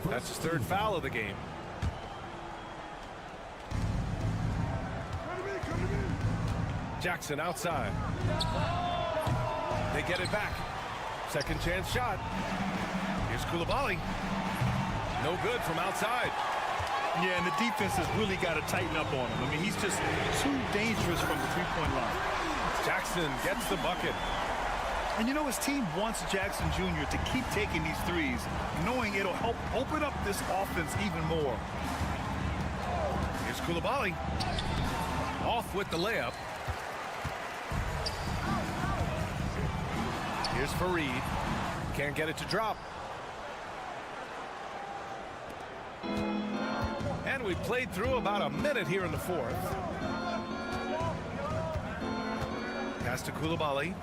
That's his third foul of the game. Jackson outside. They get it back. Second chance shot. Here's Koulibaly. No good from outside. Yeah, and the defense has really got to tighten up on him. I mean, he's just too dangerous from the three-point line. Jackson gets the bucket. And you know, his team wants Jackson Jr. to keep taking these threes, knowing it'll help open up this offense even more. Here's Koulibaly. Off with the layup. Here's Fareed. Can't get it to drop. And we played through about a minute here in the fourth. Pass to Koulibaly.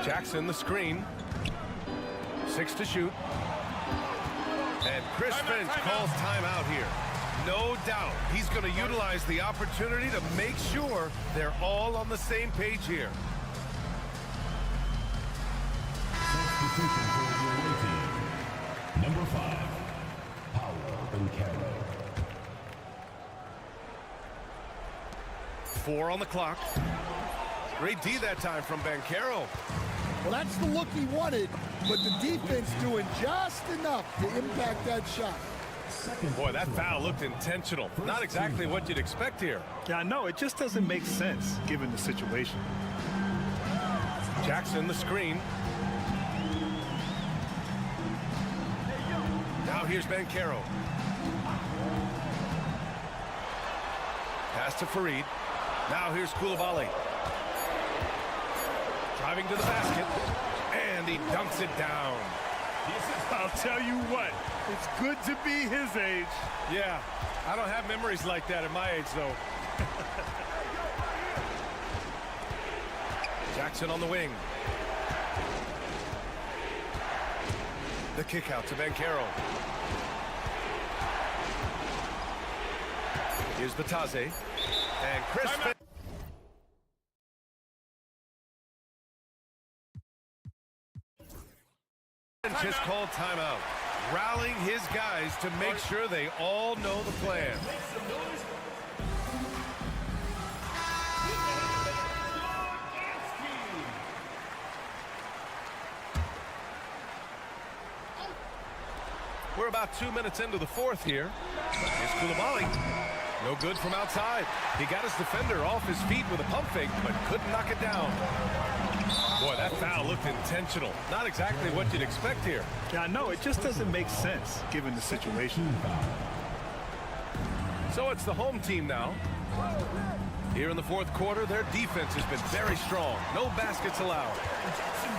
Jackson the screen. 6 to shoot. And Chris Finch calls timeout here. No doubt he's going to utilize the opportunity to make sure they're all on the same page here. Substitution for the away team. Number 5, Banchero. 4 on the clock. Great D that time from Banchero. Well, that's the look he wanted, but the defense doing just enough to impact that shot. Boy, that foul looked intentional. Not exactly what you'd expect here. Yeah, I know. It just doesn't make sense given the situation. Jackson the screen. Now here's Bancaro. Pass to Farid. Now here's Koulibaly. Driving to the basket. And he dunks it down. I'll tell you what, it's good to be his age. Yeah, I don't have memories like that at my age, though. Jackson on the wing. The kick out to Bancaro. Here's Batase. And Chris just called timeout, rallying his guys to make sure they all know the plan. We're about 2 minutes into the fourth here. Here's Koulibaly. No good from outside. He got his defender off his feet with a pump fake, but couldn't knock it down. Boy, that foul looked intentional. Not exactly what you'd expect here. Yeah, I know. It just doesn't make sense given the situation. So it's the home team now. Here in the fourth quarter, their defense has been very strong. No baskets allowed.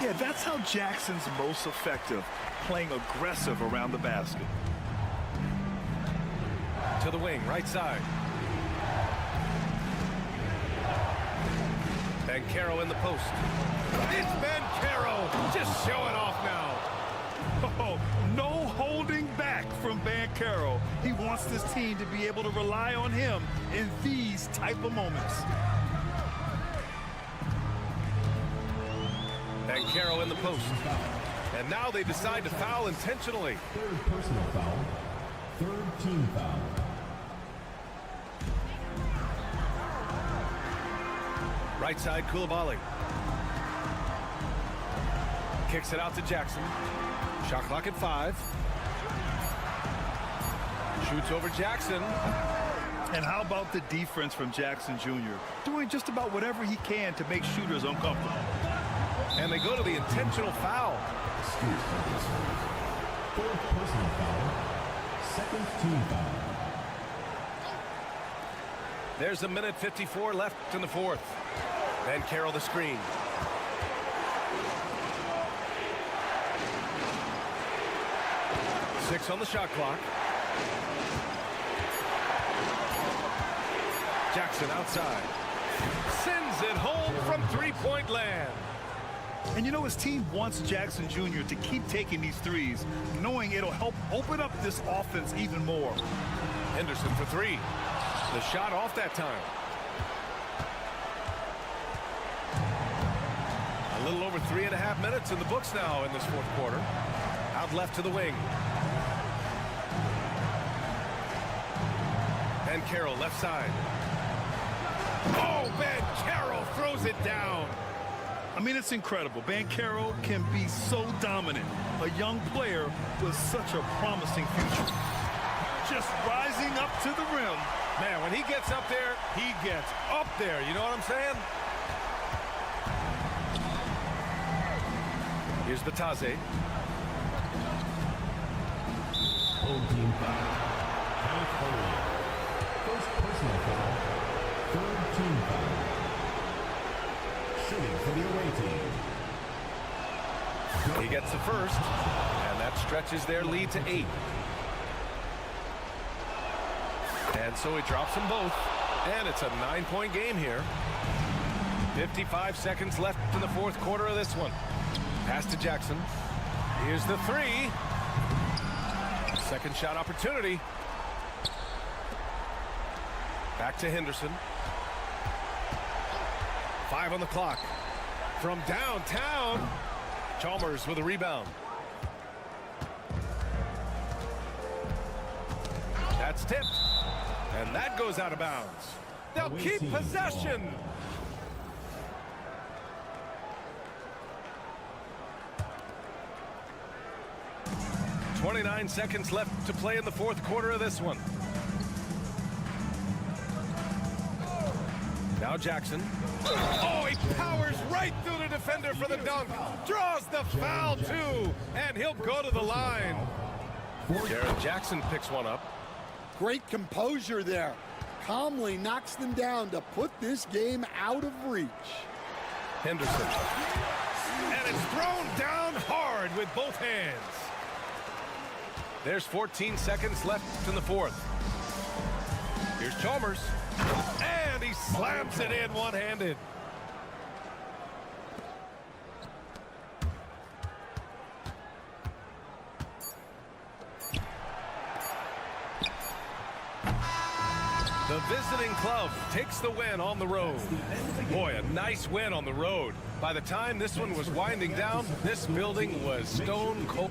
Yeah, that's how Jackson's most effective, playing aggressive around the basket. To the wing, right side. Bancaro in the post. It's Bancaro just showing off now. Oh, no holding back from Bancaro. He wants this team to be able to rely on him in these type of moments. Bancaro in the post. And now they decide to foul intentionally. Third personal foul. Third team foul. Right side, Koulibaly. Kicks it out to Jackson. Shot clock at 5. Shoots over Jackson. And how about the defense from Jackson Jr., doing just about whatever he can to make shooters uncomfortable. And they go to the intentional foul. Fourth personal foul. Second team foul. There's a minute 54 left in the fourth. Bancaro the screen. Six on the shot clock. Jackson outside. Sends it home from three-point land. And you know, his team wants Jackson Jr. to keep taking these threes, knowing it'll help open up this offense even more. Henderson for three. The shot off that time. A little over 3.5 minutes in the books now in this fourth quarter. Out left to the wing. Bancaro left side. Oh, Bancaro throws it down. I mean, it's incredible. Bancaro can be so dominant. A young player with such a promising future. Just rising up to the rim. Man, when he gets up there, he gets up there. You know what I'm saying? Here's Batase. Home team foul. California. First personal foul. Third team foul. Shooting for the away team. He gets the first, and that stretches their lead to 8. And so he drops them both, and it's a 9-point game here. 55 seconds left in the fourth quarter of this one. Pass to Jackson. Here's the three. Second shot opportunity. Back to Henderson. 5 on the clock. From downtown, Chalmers with a rebound. That's tipped. And that goes out of bounds. They'll keep possession. .29 seconds left to play in the fourth quarter of this one. Now Jackson. Oh, he powers right through the defender for the dunk. Draws the foul, too. And he'll go to the line. Jaron Jackson picks one up. Great composure there. Calmly knocks them down to put this game out of reach. Henderson. And it's thrown down hard with both hands. There's 14 seconds left in the fourth. Here's Chalmers. And he slams it in one-handed. The visiting club takes the win on the road. Boy, a nice win on the road. By the time this one was winding down, this building was stone cold.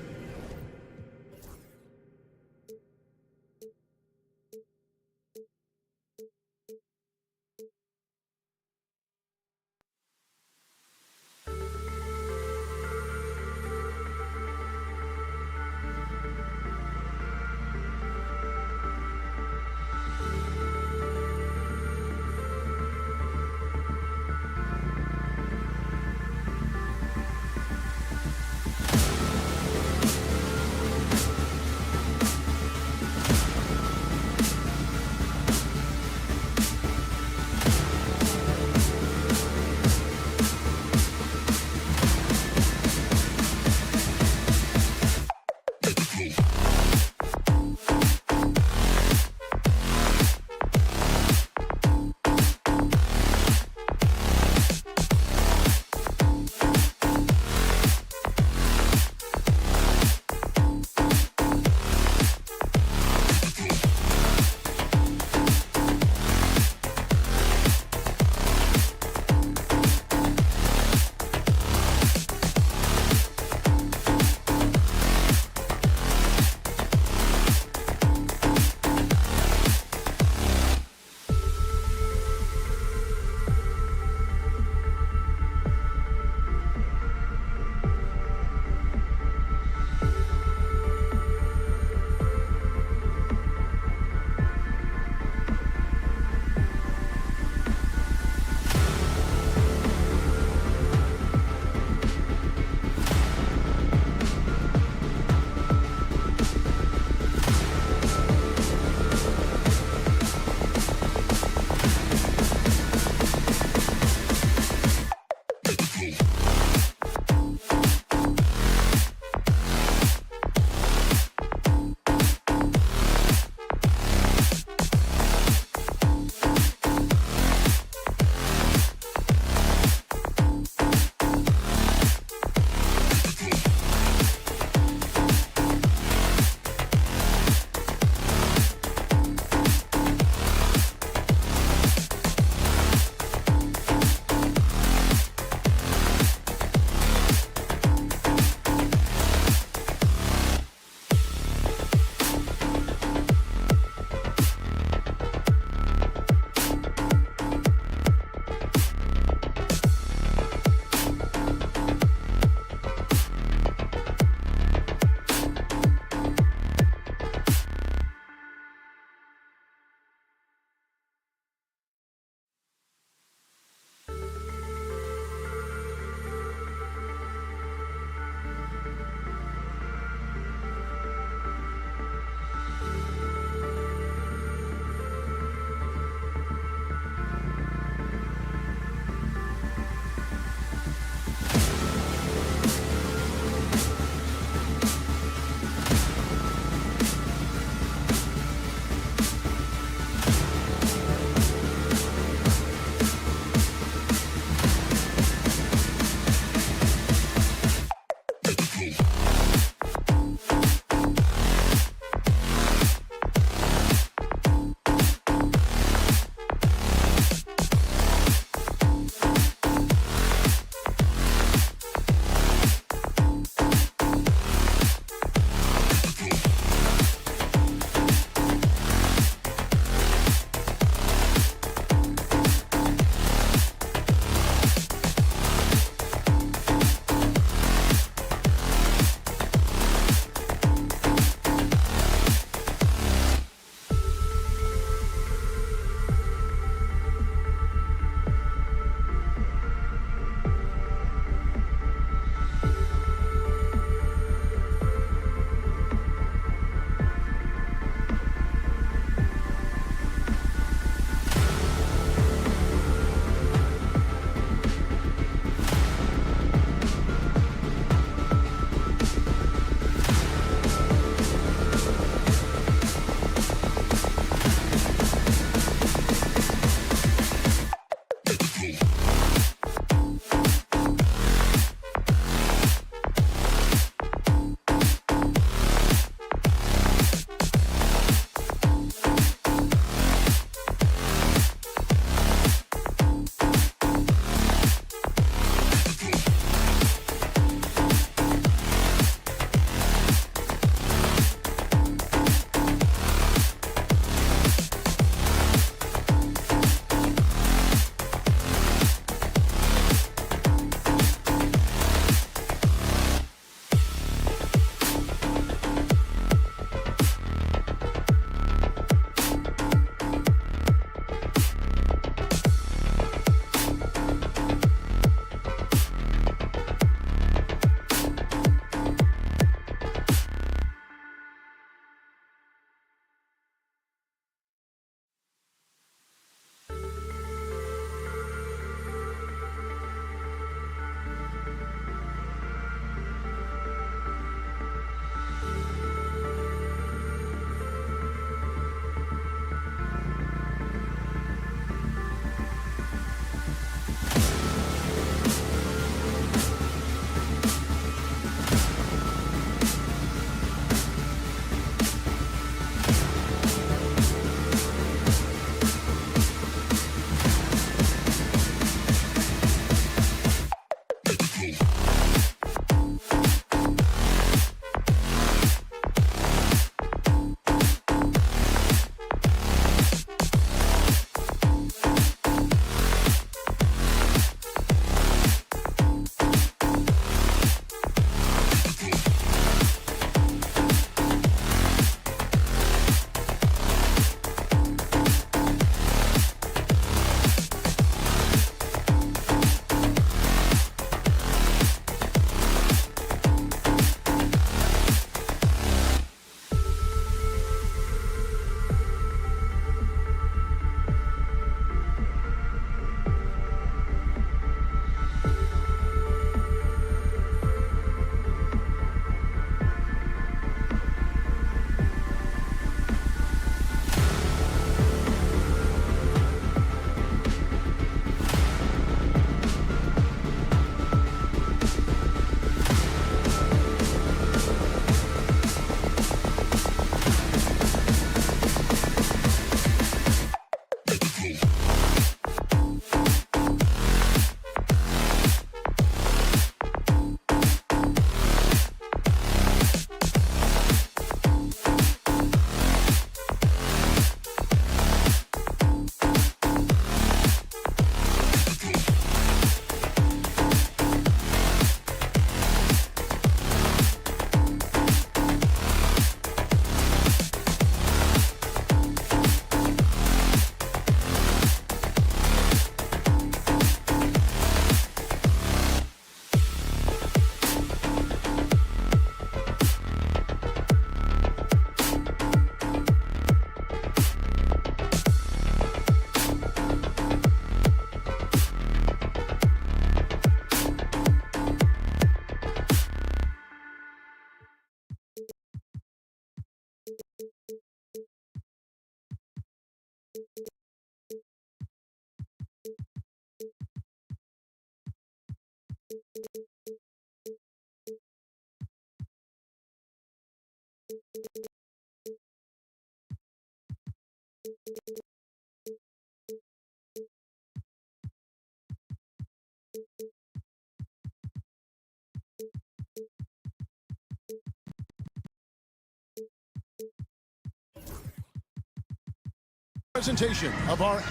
Presentation of our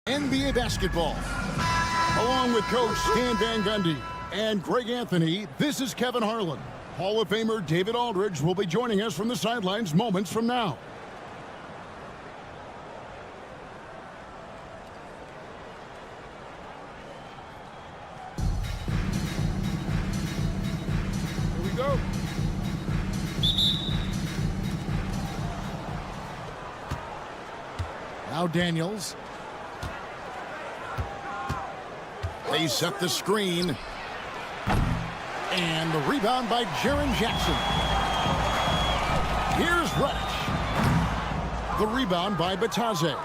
NBA basketball. Along with Coach Stan Van Gundy and Greg Anthony, this is Kevin Harlan. Hall of Famer David Aldridge will be joining us from the sidelines moments from now. Here we go. Now Daniels. They set the screen. And the rebound by Jaren Jackson. Here's Reddish. The rebound by Bataze.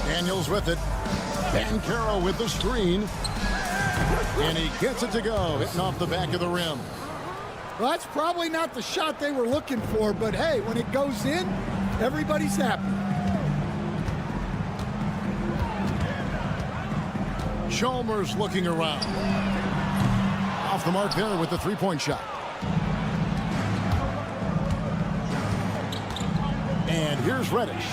Daniels with it. Bancaro with the screen. And he gets it to go, hitting off the back of the rim. Well, that's probably not the shot they were looking for, but hey, when it goes in, everybody's happy. Chalmers looking around. Off the mark there with the three-point shot. And here's Reddish.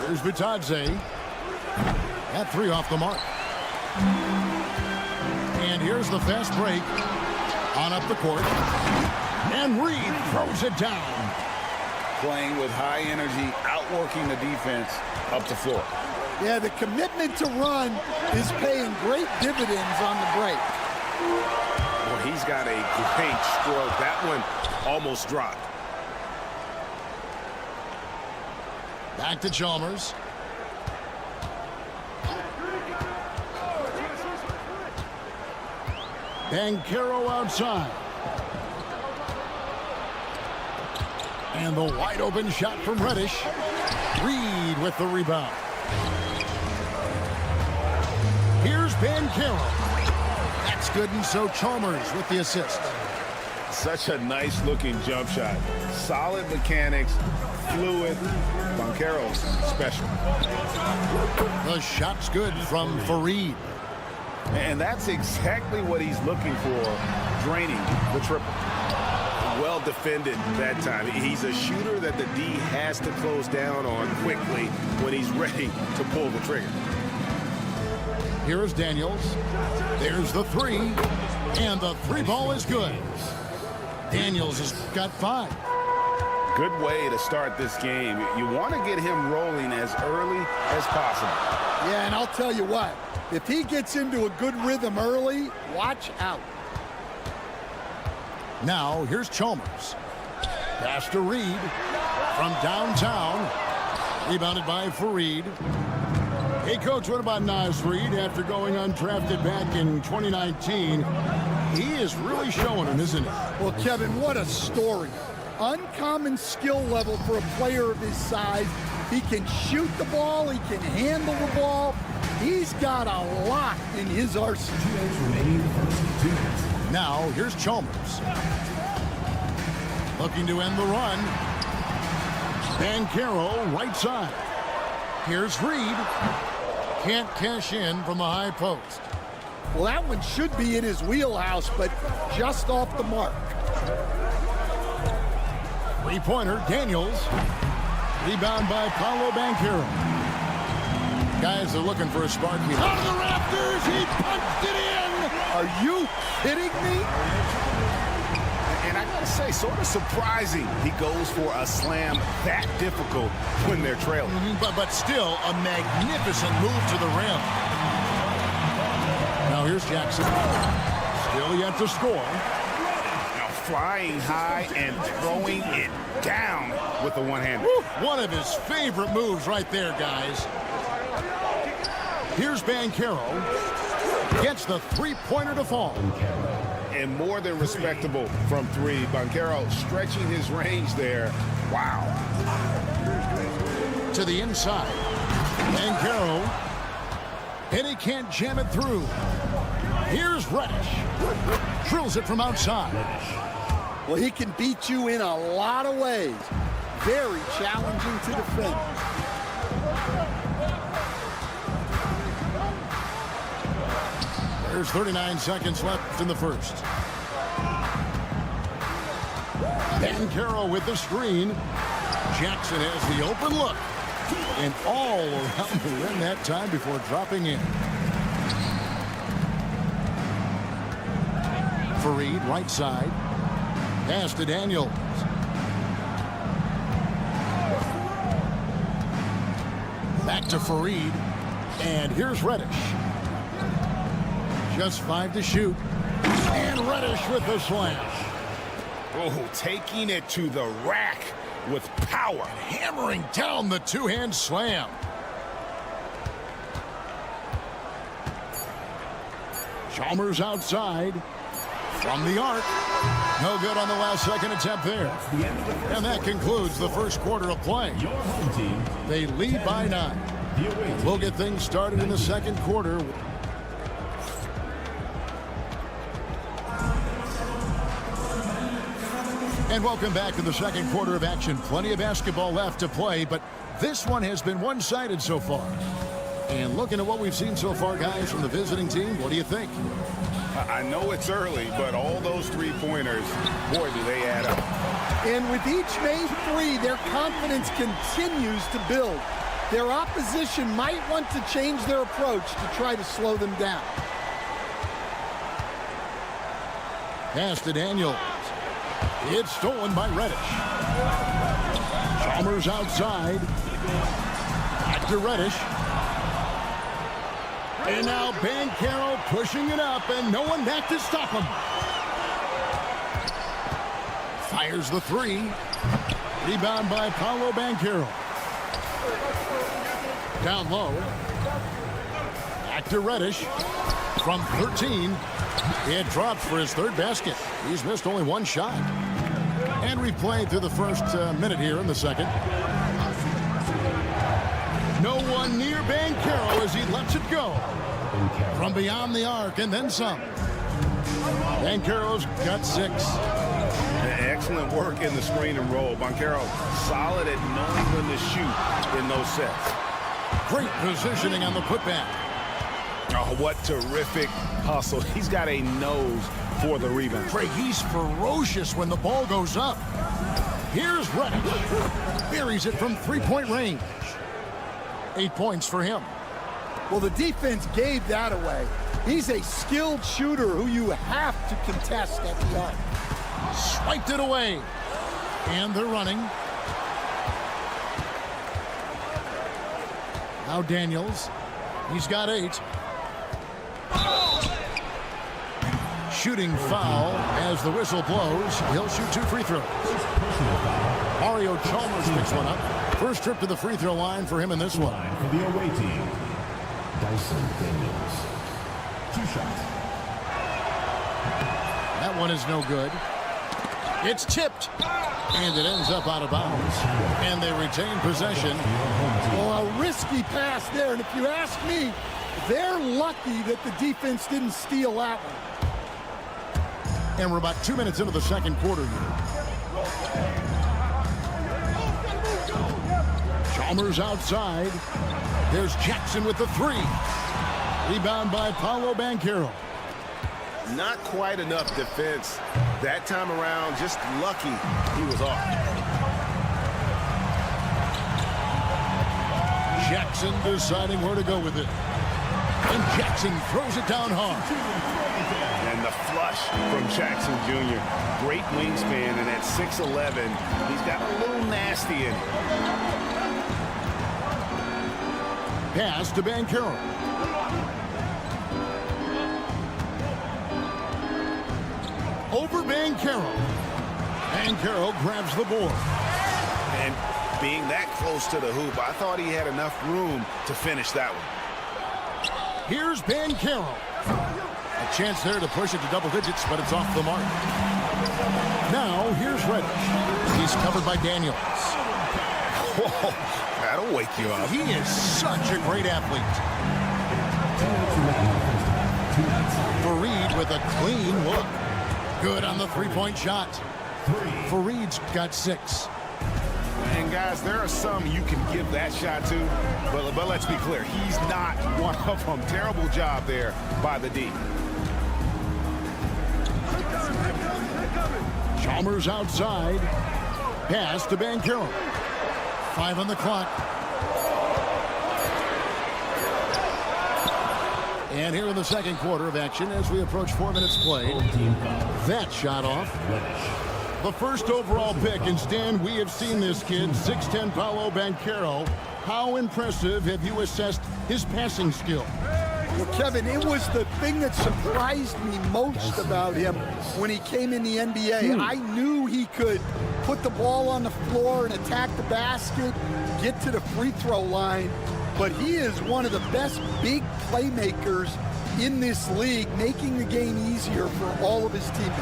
Here's Bataze. That three off the mark. And here's the fast break. On up the court. And Reed throws it down. Playing with high energy, outworking the defense up the floor. Yeah, the commitment to run is paying great dividends on the break. Well, he's got a great stroke. That one almost dropped. Back to Chalmers. Bancaro outside. And the wide open shot from Reddish. Reed with the rebound. Here's Bancaro. That's good, and so Chalmers with the assist. Such a nice looking jump shot. Solid mechanics, fluid. Bancaro special. The shot's good from Fareed. And that's exactly what he's looking for, draining the triple. Well defended that time. He's a shooter that the D has to close down on quickly when he's ready to pull the trigger. Here is Daniels. There's the three. And the three ball is good. Daniels has got 5. Good way to start this game. You want to get him rolling as early as possible. Yeah, and I'll tell you what, if he gets into a good rhythm early, watch out. Now, here's Chalmers. Pass to Reed from downtown. Rebounded by Fareed. Hey, Coach, what about Naz Reed after going undrafted back in 2019? He is really showing him, isn't he? Well, Kevin, what a story. Uncommon skill level for a player of his size. He can shoot the ball. He can handle the ball. He's got a lot in his arsenal. Now, here's Chalmers. Looking to end the run. Bancaro, right side. Here's Reed. Can't cash in from the high post. Well, that one should be in his wheelhouse, but just off the mark. Three-pointer, Daniels. Rebound by Paolo Bancaro. Guys are looking for a spark here. Out of the rafters, he punched it in! Are you kidding me? And I gotta say, sort of surprising he goes for a slam that difficult when they're trailing. But still a magnificent move to the rim. Now here's Jackson. Still yet to score. Now flying high and throwing it down with the one-hander. One of his favorite moves right there, guys. Here's Banchero. Gets the three-pointer to fall. And more than respectable from three. Banchero stretching his range there. Wow. To the inside. Banchero. And he can't jam it through. Here's Reddish. Drills it from outside. Well, he can beat you in a lot of ways. Very challenging to defend. There's 39 seconds left in the first. Banchero with the screen. Jackson has the open look. And all around the rim that time before dropping in. Fareed, right side. Pass to Daniels. Back to Fareed. And here's Reddish. Just 5 to shoot. And Reddish with the slash. Oh, taking it to the rack with power. Hammering down the two-hand slam. Chalmers outside. From the arc. No good on the last second attempt there. And that concludes the first quarter of play. They lead by 9. We'll get things started in the second quarter. And welcome back to the second quarter of action. Plenty of basketball left to play, but this one has been one-sided so far. And looking at what we've seen so far, guys, from the visiting team, what do you think? I know it's early, but all those three-pointers, boy, do they add up. And with each made three, their confidence continues to build. Their opposition might want to change their approach to try to slow them down. Pass to Daniels. It's stolen by Reddish. Chalmers outside. Back to Reddish. And now Banchero pushing it up, and no one back to stop him. Fires the three. Rebound by Paolo Banchero. Down low. Back to Reddish. From 13. He had dropped for his third basket. He's missed only one shot. And we played through the first minute here in the second. No one near Banchero as he lets it go. From beyond the arc and then some. Banchero's got 6. Excellent work in the screen and roll. Banchero solid at knowing when to shoot in those sets. Great positioning on the putback. Oh, what terrific hustle. He's got a nose for the rebound. Craig, he's ferocious when the ball goes up. Here's Reddish. Buries it from three-point range. 8 points for him. Well, the defense gave that away. He's a skilled shooter who you have to contest at the arc. Swiped it away. And they're running. Now Daniels. He's got 8. Shooting foul as the whistle blows. He'll shoot 2 free throws. Mario Chalmers picks one up. First trip to the free throw line for him in this one. For the away team, Dyson Daniels. 2 shots. That one is no good. It's tipped. And it ends up out of bounds. And they retain possession. Well, a risky pass there. And if you ask me, they're lucky that the defense didn't steal that one. And we're about 2 minutes into the second quarter here. Chalmers outside. There's Jackson with the 3. Rebound by Paolo Banchero. Not quite enough defense that time around. Just lucky he was off. Jackson deciding where to go with it. And Jackson throws it down hard. And the flush from Jackson Jr. Great wingspan, and at 6'11", he's got a little nasty in it. Pass to Banchero. Over Banchero. Banchero grabs the board. And being that close to the hoop, I thought he had enough room to finish that one. Here's Banchero. A chance there to push it to double digits, but it's off the mark. Now, here's Reddish. He's covered by Daniels. Whoa, that'll wake you up. He is such a great athlete. Fareed with a clean look. Good on the three-point shot. Fareed's got 6. And guys, there are some you can give that shot to, but let's be clear, he's not one of them. Terrible job there by the D. Chalmers outside. Pass to Banchero. 5 on the clock. And here in the second quarter of action as we approach 4 minutes played. That shot off. The first overall pick, and Stan, we have seen this kid, 6'10" Paolo Banchero. How impressive have you assessed his passing skill? Well, Kevin, it was the thing that surprised me most about him when he came in the NBA. I knew he could put the ball on the floor and attack the basket, get to the free throw line, but he is one of the best big playmakers in this league, making the game easier for all of his teammates.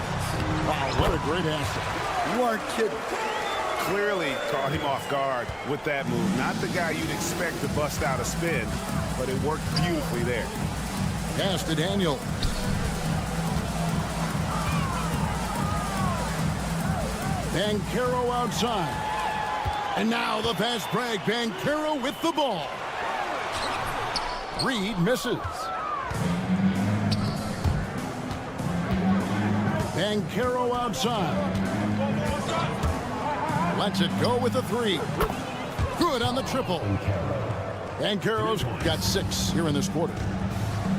Wow, what a great asset. You aren't kidding. Clearly caught him off guard with that move. Not the guy you'd expect to bust out a spin, but it worked beautifully there. Pass to Daniel. Banchero outside. And now the fast break. Banchero with the ball. Reed misses. Banchero outside. Lets it go with the 3. Good on the triple. Banchero's got 6 here in this quarter.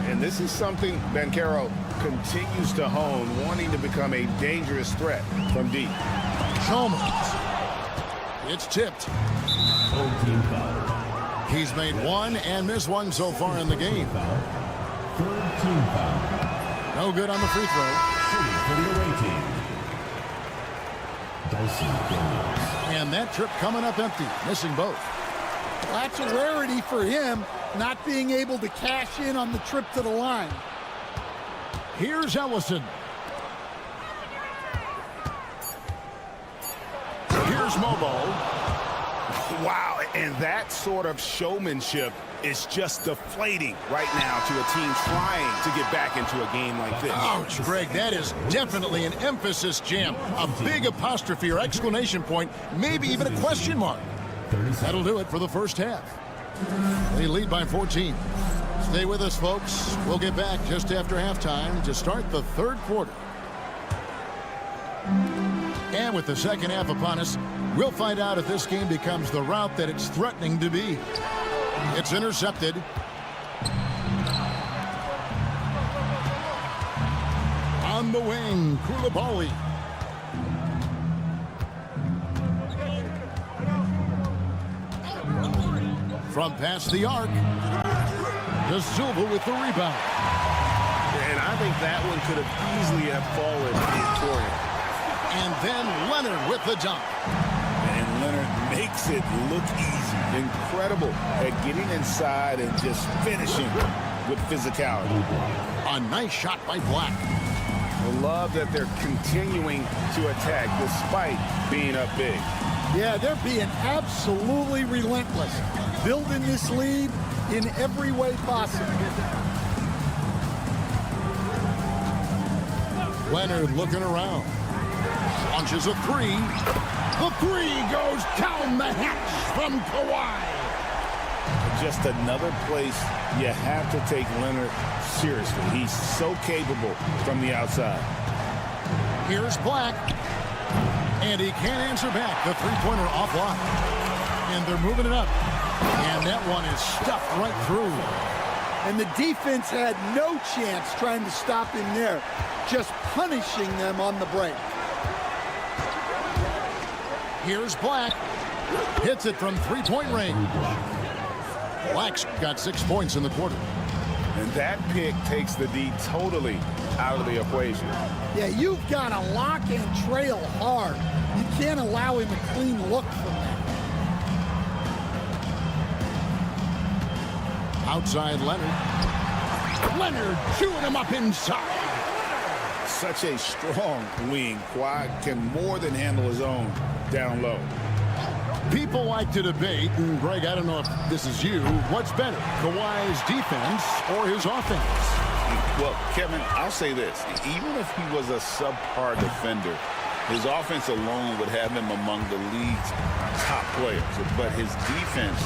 And this is something Banchero continues to hone, wanting to become a dangerous threat from deep. Chalmers. It's tipped. He's made 1 and missed 1 so far in the game. No good on the free throw. And that trip coming up empty, missing both. That's a rarity for him, not being able to cash in on the trip to the line. Here's Ellison. Here's Mobo. Wow, and that sort of showmanship is just deflating right now to a team trying to get back into a game like this. Ouch, Greg, that is definitely an emphasis jam. A big apostrophe or exclamation point, maybe even a question mark. That'll do it for the first half. They lead by 14. Stay with us, folks. We'll get back just after halftime to start the third quarter. And with the second half upon us, we'll find out if this game becomes the route that it's threatening to be. It's intercepted. On the wing, Koulibaly. From past the arc. De Silva with the rebound. And I think that one could have easily have fallen for him. And then Leonard with the dunk. And Leonard makes it look easy. Incredible at getting inside and just finishing with physicality. A nice shot by Black. I love that they're continuing to attack despite being up big. Yeah, they're being absolutely relentless, building this lead in every way possible. Leonard looking around. Launches a 3. The 3 goes down the hatch from Kawhi. Just another place you have to take Leonard seriously. He's so capable from the outside. Here's Black. And he can't answer back. The three-pointer offline. And they're moving it up. And that one is stuffed right through. And the defense had no chance trying to stop him there, just punishing them on the break. Here's Black. Hits it from three-point range. Black's got 6 points in the quarter. And that pick takes the D totally out of the equation. Yeah, you've got to lock and trail hard. You can't allow him a clean look from that. Outside Leonard. Leonard chewing him up inside. Such a strong wing. Kawhi can more than handle his own down low. People like to debate, and Greg, I don't know if this is you, what's better, Kawhi's defense or his offense? Well, Kevin, I'll say this. Even if he was a subpar defender, his offense alone would have him among the league's top players. But his defense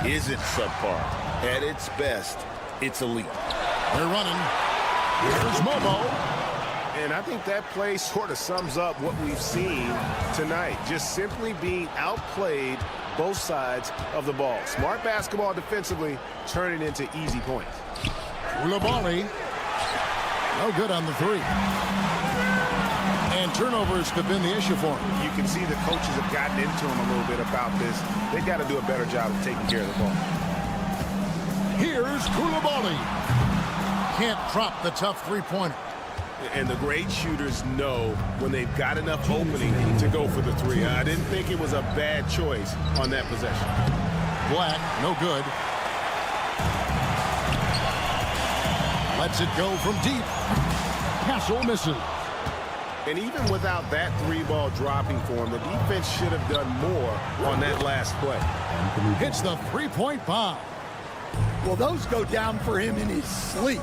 isn't subpar. At its best, it's elite. They're running. Here's Mobo. And I think that play sort of sums up what we've seen tonight. Just simply being outplayed both sides of the ball. Smart basketball defensively, turning into easy points. Koulibaly. No good on the three. And turnovers have been the issue for him. You can see the coaches have gotten into him a little bit about this. They've got to do a better job of taking care of the ball. Here's Koulibaly. Can't drop the tough three-pointer. And the great shooters know when they've got enough opening to go for the three. I didn't think it was a bad choice on that possession. Black, no good. Lets it go from deep. Castle misses. And even without that three-ball dropping for him, the defense should have done more on that last play. Hits the three-point bomb. Well, those go down for him in his sleep.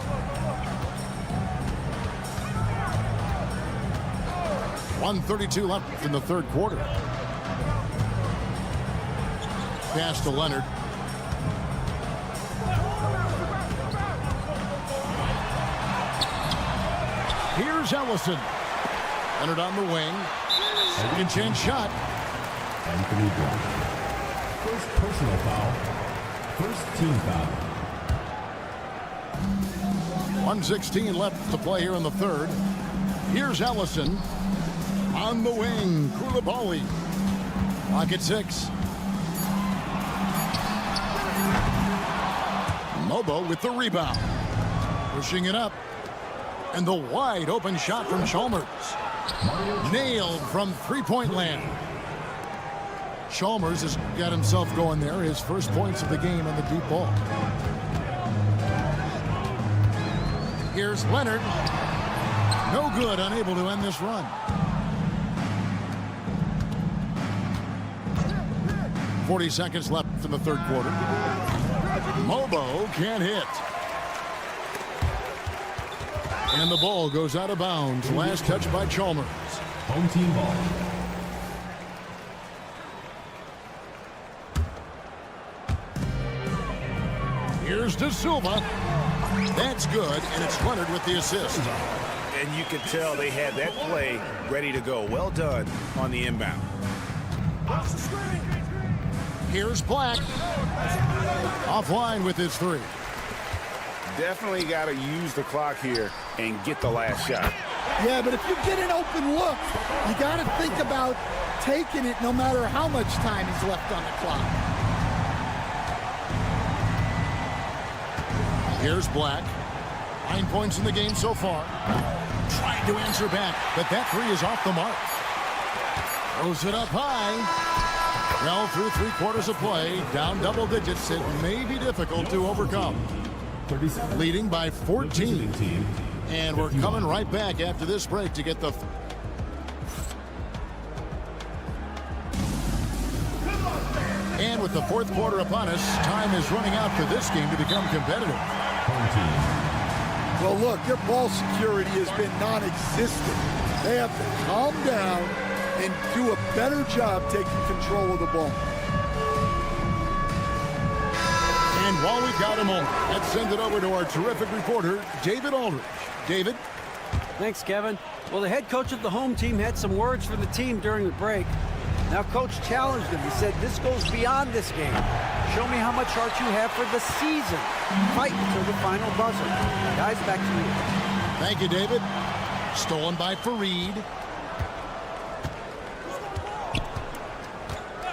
1:32 left in the third quarter. Pass to Leonard. Here's Ellison. Leonard on the wing. Second chance shot. Anthony Black. First personal foul. First team foul. 1:16 left to play here in the third. Here's Ellison. On the wing, Koulibaly. Lock at 6. Mobo with the rebound. Pushing it up. And the wide open shot from Chalmers. Nailed from three-point land. Chalmers has got himself going there. His first points of the game on the deep ball. Here's Leonard. No good, unable to end this run. 40 seconds left in the third quarter. Mobo can't hit. And the ball goes out of bounds. Last touch by Chalmers. Home team ball. Here's De Silva. That's good, and it's Leonard with the assist. And you could tell they had that play ready to go. Well done on the inbound. Here's Black. Offline with his three. Definitely got to use the clock here and get the last shot. Yeah, but if you get an open look, you got to think about taking it no matter how much time is left on the clock. Here's Black. 9 points in the game so far. Trying to answer back, but that three is off the mark. Throws it up high. Well, through 3/4 of play, down double digits, it may be difficult to overcome. 30 seconds. Leading by 14. Team. And we're 51. coming right back after this break to get the... And with the fourth quarter upon us, time is running out for this game to become competitive. Home team. Well, look, their ball security has been non-existent. They have to calm down and do a better job taking control of the ball. And while we've got a moment, let's send it over to our terrific reporter, David Aldridge. David? Thanks, Kevin. Well, the head coach of the home team had some words for the team during the break. Now, Coach challenged him. He said, this goes beyond this game. Show me how much heart you have for the season. Fight until the final buzzer. Guys, back to you. Thank you, David. Stolen by Fareed.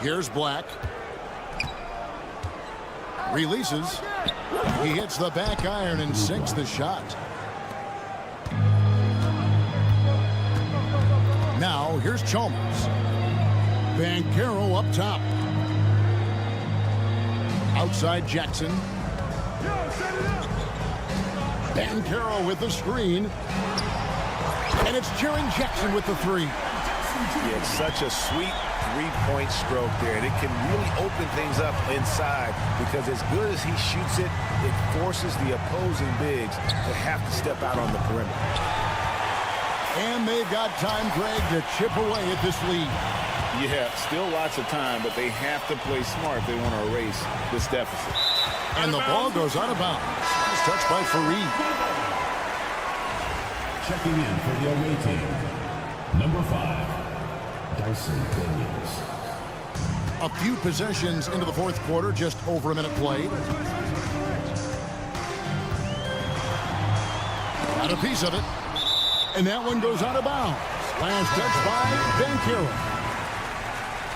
Here's Black. Releases. He hits the back iron and sinks the shot. Now, here's Chalmers. Banchero up top. Outside Jackson. Banchero with the screen. And it's Jaren Jackson with the three. Yeah, it's such a sweet three-point stroke there, and it can really open things up inside because as good as he shoots it, it forces the opposing bigs to have to step out on the perimeter. And they've got time, Greg, to chip away at this lead. Yeah, still lots of time, but they have to play smart if they want to erase this deficit. And the ball goes out of bounds. It's touched by Fareed. Checking in for the away team, number 5, Dyson Daniels. A few possessions into the fourth quarter, just over a minute played. Got a piece of it. And that one goes out of bounds. Last touch by Banchero.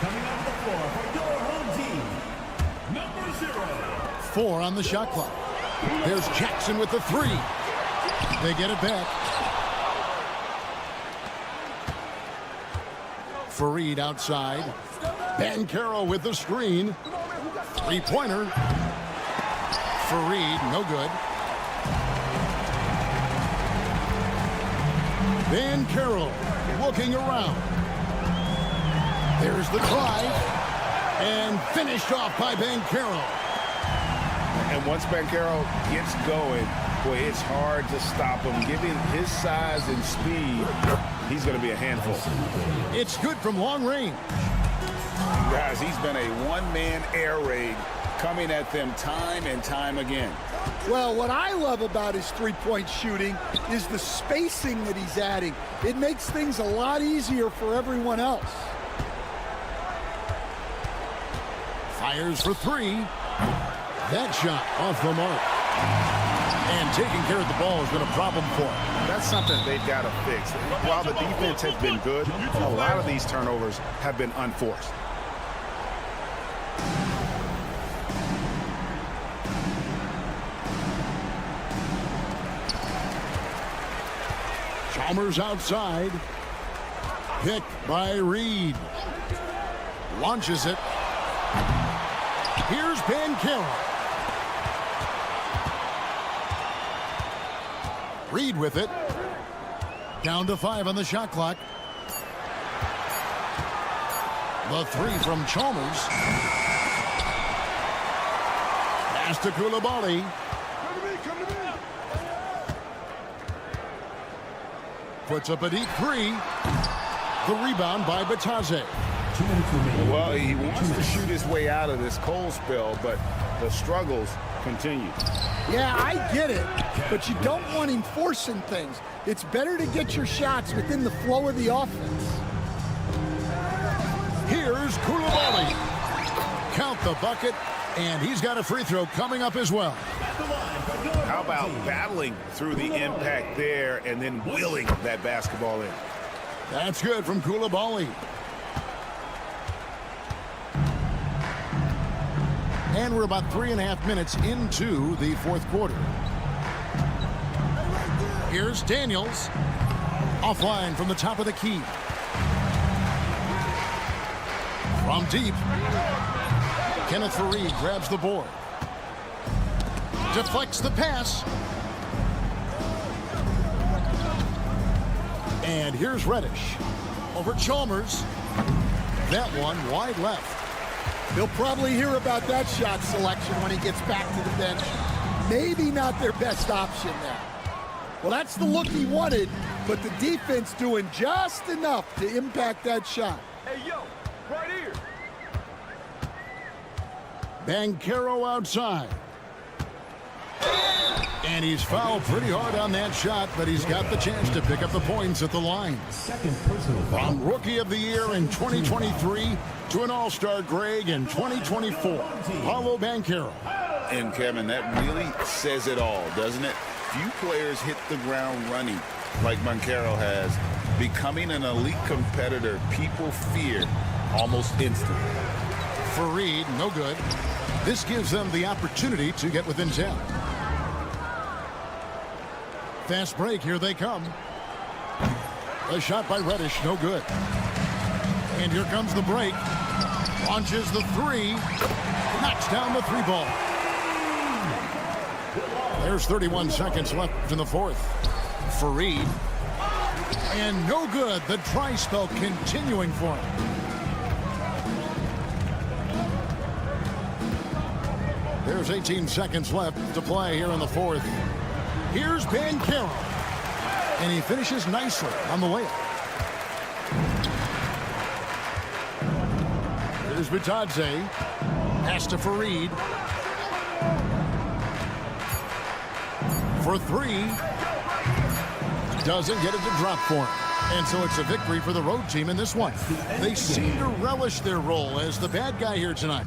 Coming off the floor for your home team, number 0. 4 on the shot clock. There's Jackson with the three. They get it back. Fareed outside. Banchero with the screen. Three-pointer. Fareed, no good. Banchero looking around. There's the drive. And finished off by Banchero. And once Banchero gets going, boy, it's hard to stop him. Given his size and speed, he's going to be a handful. It's good from long range. Guys, he's been a one-man air raid coming at them time and time again. Well, what I love about his three-point shooting is the spacing that he's adding. It makes things a lot easier for everyone else. Fires for three. That shot off the mark. And taking care of the ball has been a problem for him. That's something they've got to fix. While the defense has been good, a lot of these turnovers have been unforced. Chalmers outside. Pick by Reed. Launches it. Here's Banchero. Reed with it. Down to 5 on the shot clock. The three from Chalmers. Pass to Koulibaly. Puts up a deep three. The rebound by Batadze. Well, he wants to shoot his way out of this cold spell, but the struggles continue. Yeah, I get it, but you don't want him forcing things. It's better to get your shots within the flow of the offense. Here's Koulibaly. Count the bucket, and he's got a free throw coming up as well. How about battling through the impact there and then wheeling that basketball in? That's good from Koulibaly. And we're about 3.5 minutes into the fourth quarter. Here's Daniels. Offline from the top of the key. From deep. Kenneth Fareed grabs the board. Deflects the pass. And here's Reddish. Over Chalmers. That one wide left. He'll probably hear about that shot selection when he gets back to the bench. Maybe not their best option there. Well, that's the look he wanted, but the defense doing just enough to impact that shot. Hey, yo, right here. Banchero outside. And he's fouled pretty hard on that shot, but he's got the chance to pick up the points at the line. Second personal foul. From Rookie of the Year in 2023 to an All-Star Greg in 2024, Paolo Banchero. And Kevin, that really says it all, doesn't it? Few players hit the ground running like Banchero has. Becoming an elite competitor, people fear almost instantly. Fareed, no good. This gives them the opportunity to get within 10. Fast break, here they come. A shot by Reddish, no good. And here comes the break. Launches the three. Knocks down the three ball. There's 31 seconds left in the fourth. Fareed. And no good. The dry spell continuing for him. There's 18 seconds left to play here in the fourth. Here's Banchero. And he finishes nicely on the layup. Here's Bitadze. Pass to Fareed. For three. Doesn't get it to drop for him. And so it's a victory for the road team in this one. They seem to relish their role as the bad guy here tonight.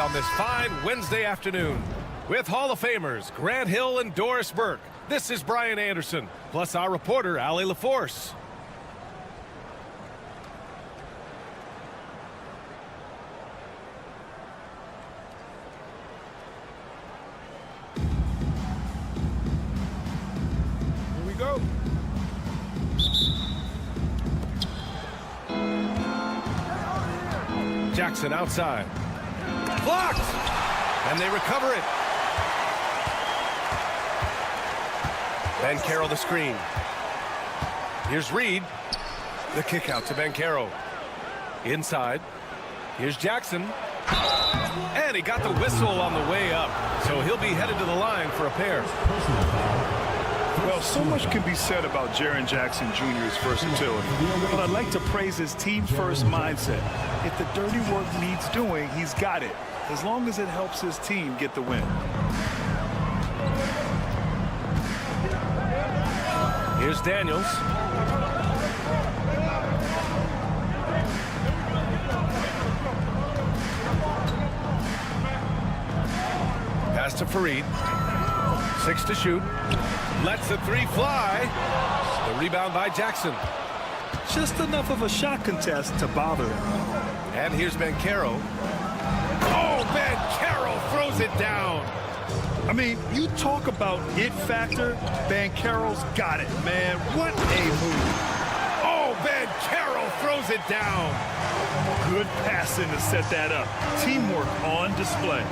on this fine Wednesday afternoon. With Hall of Famers Grant Hill and Doris Burke, this is Brian Anderson, plus our reporter, Allie LaForce. Here we go. Jackson outside. Blocked! And they recover it. Bancaro the screen. Here's Reed. The kick out to Bancaro. Inside. Here's Jackson. And he got the whistle on the way up. So he'll be headed to the line for a pair. Well, so much can be said about Jaren Jackson Jr.'s versatility, but I'd like to praise his team-first mindset. If the dirty work needs doing, he's got it, as long as it helps his team get the win. Here's Daniels. Pass to Fareed. 6 to shoot. Lets the 3 fly. The rebound by Jackson. Just enough of a shot contest to bother him. And here's Bancaro. Oh, Bancaro throws it down. I mean, you talk about it factor, Bancaro's got it, man. What a move. Oh, Bancaro throws it down. Good passing to set that up. Teamwork on display.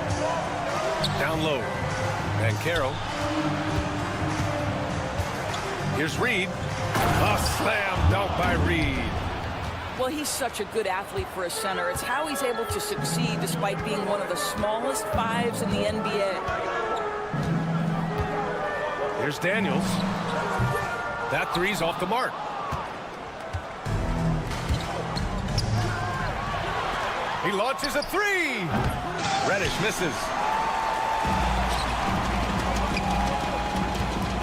Down low. Bancaro. Here's Reed. A slam dunk by Reed. Well, he's such a good athlete for a center. It's how he's able to succeed despite being one of the smallest 5s in the NBA. Here's Daniels. That 3's off the mark. He launches a 3. Reddish misses.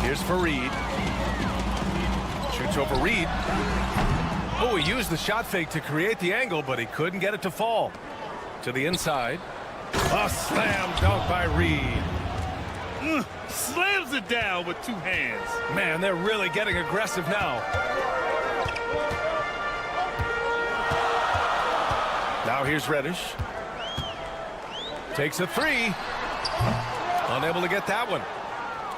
Here's Fareed. Shoots over Reed. Oh, he used the shot fake to create the angle, but he couldn't get it to fall. To the inside. A slam dunk by Reed. Slams it down with 2 hands. Man, they're really getting aggressive now. Now here's Reddish. Takes a 3. Unable to get that one.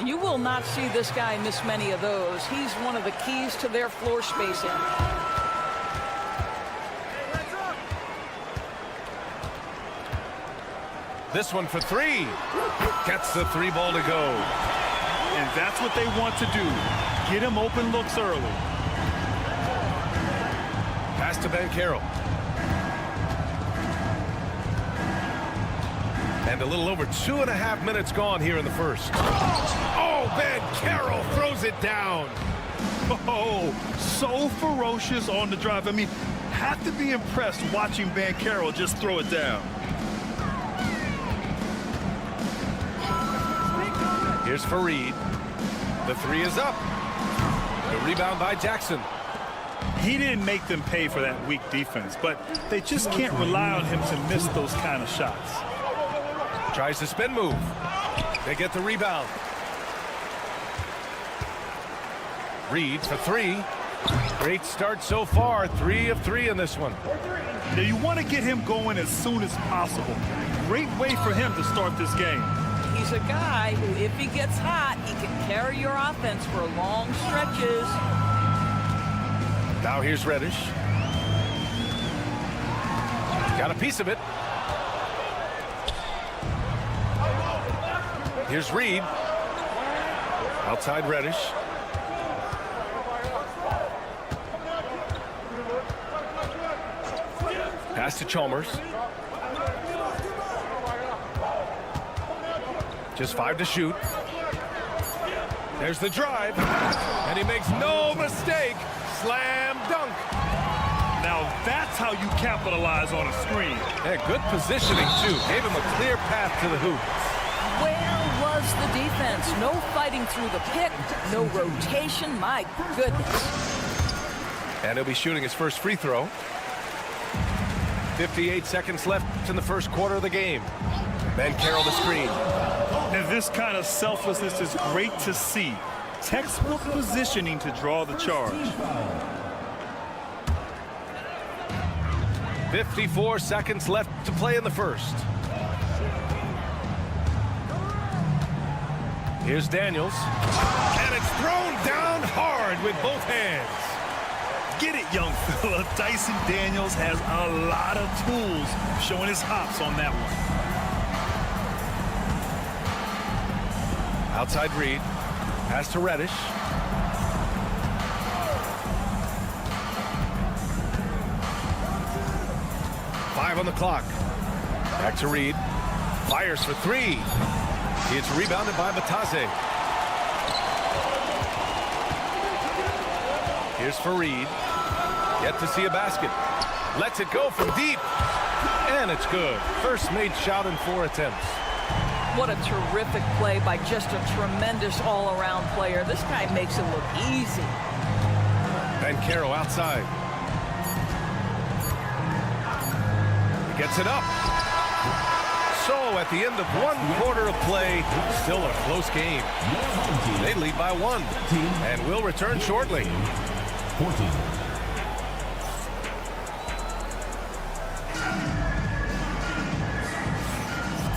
You will not see this guy miss many of those. He's one of the keys to their floor spacing. This one for 3. Gets the 3 ball to go. And that's what they want to do. Get him open looks early. Pass to Bancaro. And a little over 2.5 minutes gone here in the first. Oh, Bancaro throws it down. Oh, so ferocious on the drive. I mean, have to be impressed watching Bancaro just throw it down. Here's Fareed. The 3 is up. The rebound by Jackson. He didn't make them pay for that weak defense, but they just can't rely on him to miss those kind of shots. Tries to spin move. They get the rebound. Reed for 3. Great start so far. 3 of 3 in this one. Now you want to get him going as soon as possible. Great way for him to start this game. He's a guy who, if he gets hot, he can carry your offense for long stretches. Now here's Reddish. Got a piece of it. Here's Reed. Outside Reddish. Pass to Chalmers. Just 5 to shoot. There's the drive. And he makes no mistake. Slam dunk. Now that's how you capitalize on a screen. Yeah, good positioning, too. Gave him a clear path to the hoop. Where was the defense? No fighting through the pick, no rotation. My goodness. And he'll be shooting his first free throw. 58 seconds left in the first quarter of the game. Banchero the screen. And this kind of selflessness is great to see. Textbook positioning to draw the charge. 54 seconds left to play in the first. Here's Daniels. And it's thrown down hard with both hands. Get it, young fella. Dyson Daniels has a lot of tools, showing his hops on that one. Outside Reed. Pass to Reddish. Five on the clock. Back to Reed. Fires for three. It's rebounded by Batase. Here's for Reed. Yet to see a basket. Lets it go from deep. And it's good. First made shot in 4 attempts. What a terrific play by just a tremendous all-around player. This guy makes it look easy. Banchero outside. He gets it up. So at the end of 1 quarter of play, still a close game. They lead by 1 and will return shortly. 14.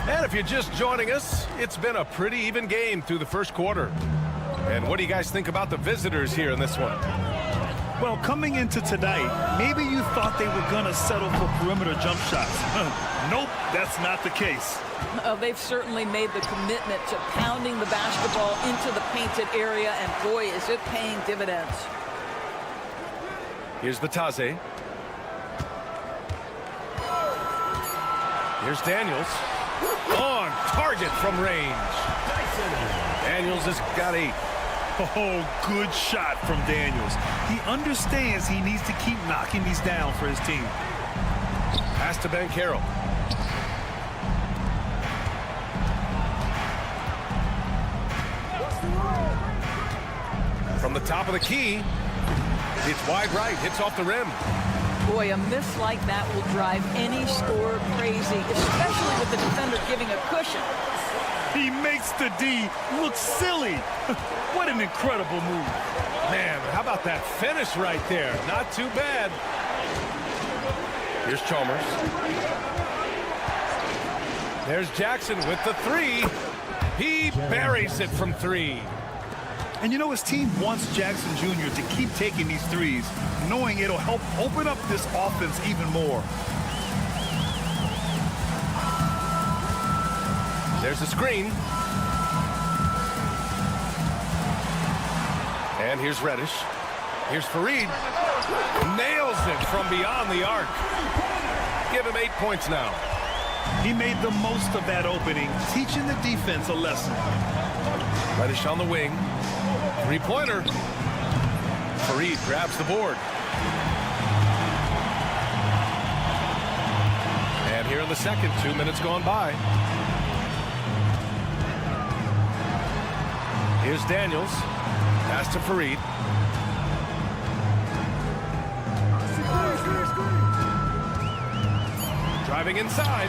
And if you're just joining us, it's been a pretty even game through the first quarter. And what do you guys think about the visitors here in this one? Well, coming into tonight, maybe you thought they were going to settle for perimeter jump shots. Nope, that's not the case. They've certainly made the commitment to pounding the basketball into the painted area, and boy, is it paying dividends. Here's Batase. Here's Daniels. On target from range. Daniels has got 8. Oh, good shot from Daniels. He understands he needs to keep knocking these down for his team. Pass to Banchero. From the top of the key, it's wide right, hits off the rim. Boy, a miss like that will drive any scorer crazy, especially with the defender giving a cushion. He makes the D look silly. What an incredible move. Man, how about that finish right there? Not too bad. Here's Chalmers. There's Jackson with the 3. He buries it from 3. And you know, his team wants Jackson Jr. to keep taking these threes, knowing it'll help open up this offense even more. There's a screen. And here's Reddish. Here's Fareed. Nails it from beyond the arc. Give him 8 points now. He made the most of that opening, teaching the defense a lesson. Reddish on the wing. 3-pointer. Fareed grabs the board. And here in the second, 2 minutes gone by. Here's Daniels. Pass to Fareed. Driving inside.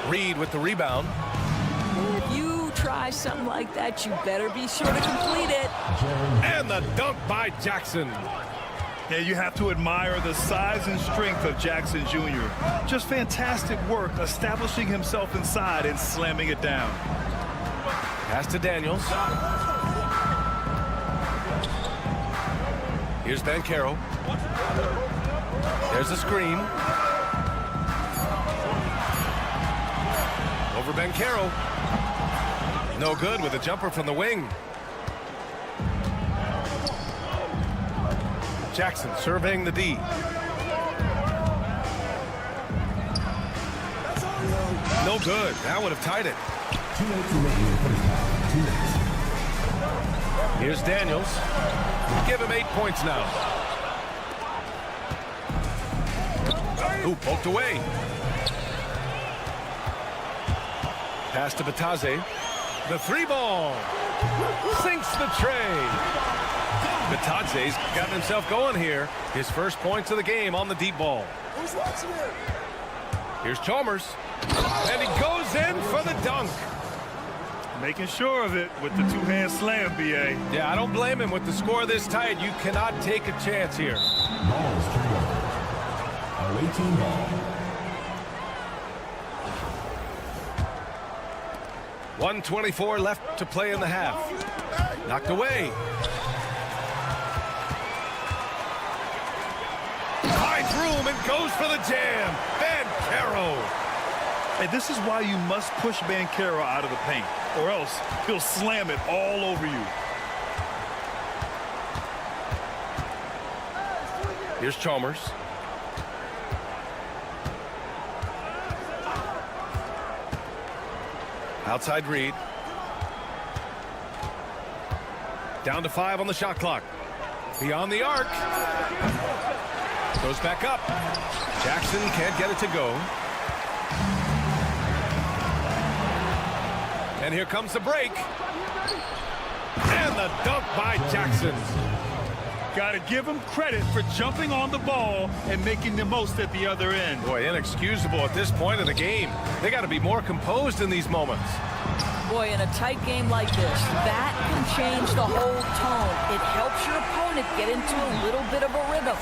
Reed with the rebound. If you try something like that, you better be sure to complete it. And the dunk by Jackson. Yeah, you have to admire the size and strength of Jackson Jr. Just fantastic work establishing himself inside and slamming it down. Pass to Daniels. Here's Banchero. There's a screen. Over Banchero. No good with a jumper from the wing. Jackson surveying the D. No good. That would have tied it. 2 minutes remaining in the first half. 2 minutes. Here's Daniels. Give him 8 points now. Ooh, poked away. Pass to Batase. The 3 ball. Sinks the tray. Batadze's gotten himself going here. His first points of the game on the deep ball. Who's watching it? Here's Chalmers. And he goes in for the dunk. Making sure of it with the two-hand slam, B.A. Yeah, I don't blame him. With the score this tight, you cannot take a chance here. Ball is turned over. Away team ball. 1:24 left to play in the half. Knocked away. Finds room and goes for the jam. Bancaro. And this is why you must push Bancaro out of the paint, or else he'll slam it all over you. Here's Chalmers. Outside Reed. Down to 5 on the shot clock. Beyond the arc. Goes back up. Jackson can't get it to go. And here comes the break. And the dunk by Jackson. Got to give him credit for jumping on the ball and making the most at the other end. Boy, inexcusable at this point in the game. They got to be more composed in these moments. Boy, in a tight game like this, that can change the whole tone. It helps your opponent get into a little bit of a rhythm.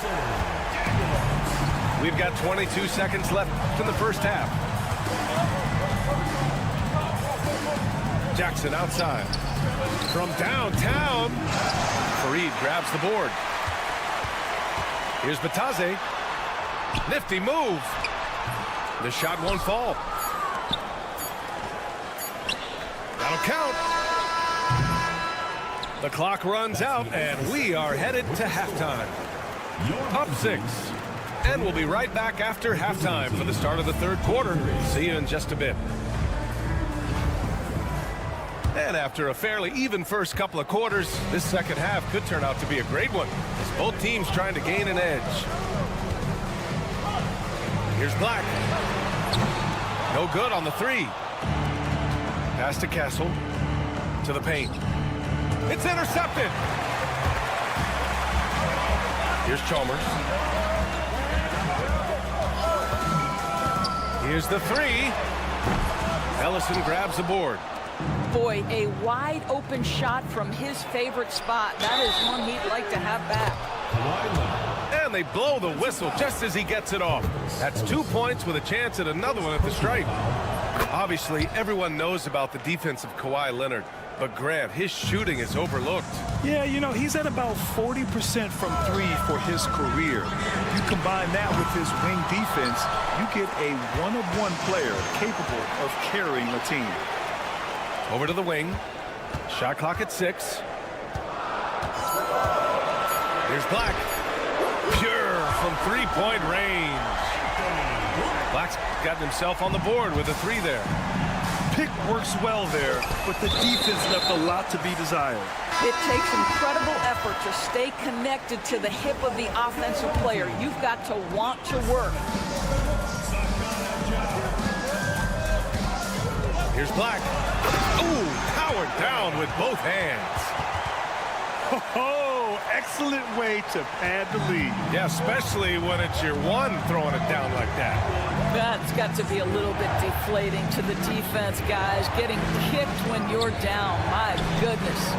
We've got 22 seconds left in the first half. Jackson outside. From downtown, Fareed grabs the board. Here's Batadze. Nifty move. The shot won't fall. That'll count. The clock runs out, and we are headed to halftime. Up 6. And we'll be right back after halftime for the start of the third quarter. See you in just a bit. And after a fairly even first couple of quarters, this second half could turn out to be a great one, as both teams trying to gain an edge. Here's Black. No good on the 3. Pass to Castle. To the paint. It's intercepted. Here's Chalmers. Here's the 3. Ellison grabs the board. Boy, a wide open shot from his favorite spot. That is one he'd like to have back. And they blow the whistle just as he gets it off. That's 2 points with a chance at another one at the stripe. Obviously, everyone knows about the defense of Kawhi Leonard, but Grant, his shooting is overlooked. Yeah, you know, he's at about 40% from 3 for his career. You combine that with his wing defense, you get a one-of-one player capable of carrying a team. Over to the wing. Shot clock at 6. Here's Black. Pure from three-point range. Black's gotten himself on the board with a 3 there. Pick works well there, but the defense left a lot to be desired. It takes incredible effort to stay connected to the hip of the offensive player. You've got to want to work. Here's Black. Ooh, powered down with both hands. Oh, excellent way to pad the lead. Yeah, especially when it's your one throwing it down like that. That's got to be a little bit deflating to the defense, guys. Getting kicked when you're down. My goodness.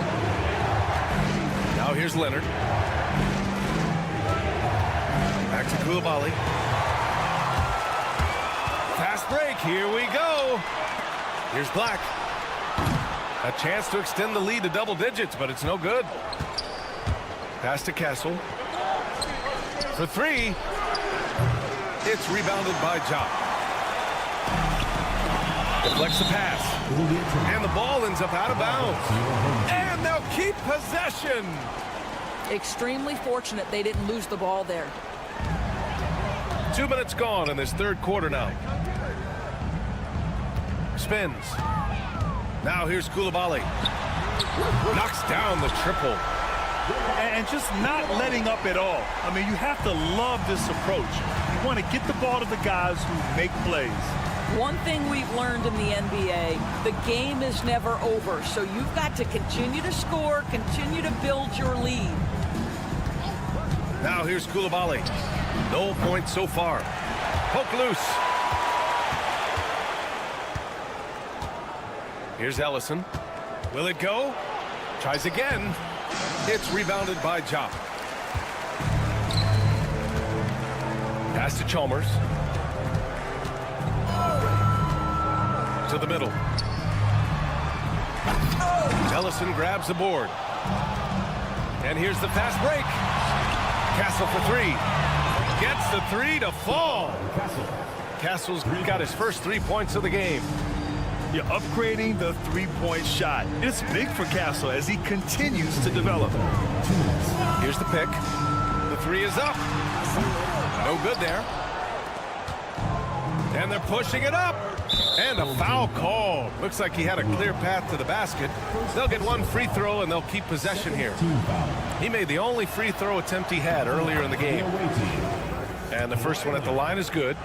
Now here's Leonard. Back to Koulibaly. Fast break. Here we go. Here's Black. A chance to extend the lead to double digits, but it's no good. Pass to Castle. For 3. It's rebounded by Ja. Deflects the pass. And the ball ends up out of bounds. And they'll keep possession. Extremely fortunate they didn't lose the ball there. 2 minutes gone in this third quarter now. Spins. Now here's Koulibaly. Knocks down the triple. And just not letting up at all. I mean, you have to love this approach. You want to get the ball to the guys who make plays. One thing we've learned in the NBA, the game is never over. So you've got to continue to score, continue to build your lead. Now here's Koulibaly. No points so far. Poke loose. Here's Ellison. Will it go? Tries again. It's rebounded by Jop. Pass to Chalmers. To the middle. Ellison grabs the board. And here's the fast break. Castle for three. Gets the three to fall. Castle's got his first 3 points of the game. You're upgrading the three-point shot. It's big for Castle as he continues to develop. Here's the pick. The three is up. No good there. And they're pushing it up. And a foul call. Looks like he had a clear path to the basket. They'll get one free throw and they'll keep possession here. He made the only free throw attempt he had earlier in the game. And the first one at the line is good.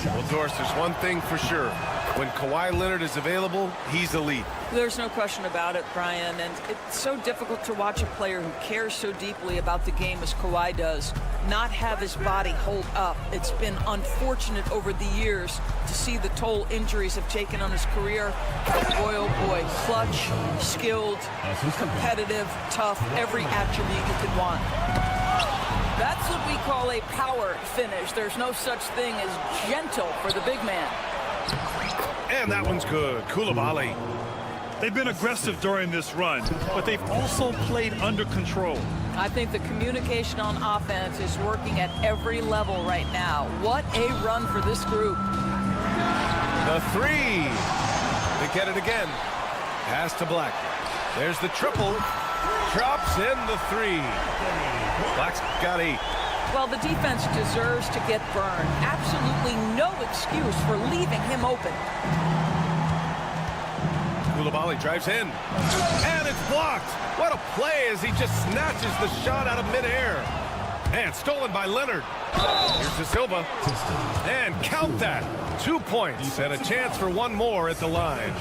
Well, Doris, there's one thing for sure. When Kawhi Leonard is available, he's elite. There's no question about it, Brian. And it's so difficult to watch a player who cares so deeply about the game as Kawhi does not have his body hold up. It's been unfortunate over the years to see the toll injuries have taken on his career. But boy, oh boy, clutch, skilled, competitive, tough, every attribute you could want. That's what we call a power finish. There's no such thing as gentle for the big man. And that one's good. Koulibaly. They've been aggressive during this run, but they've also played under control. I think the communication on offense is working at every level right now. What a run for this group. The three. They get it again. Pass to Black. There's the triple. Drops in the three. Black's got 8. Well, the defense deserves to get burned. Absolutely no excuse for leaving him open. Koulibaly drives in. And it's blocked. What a play as he just snatches the shot out of midair. And stolen by Leonard. Here's De Silva. And count that. 2 points and a chance for one more at the line.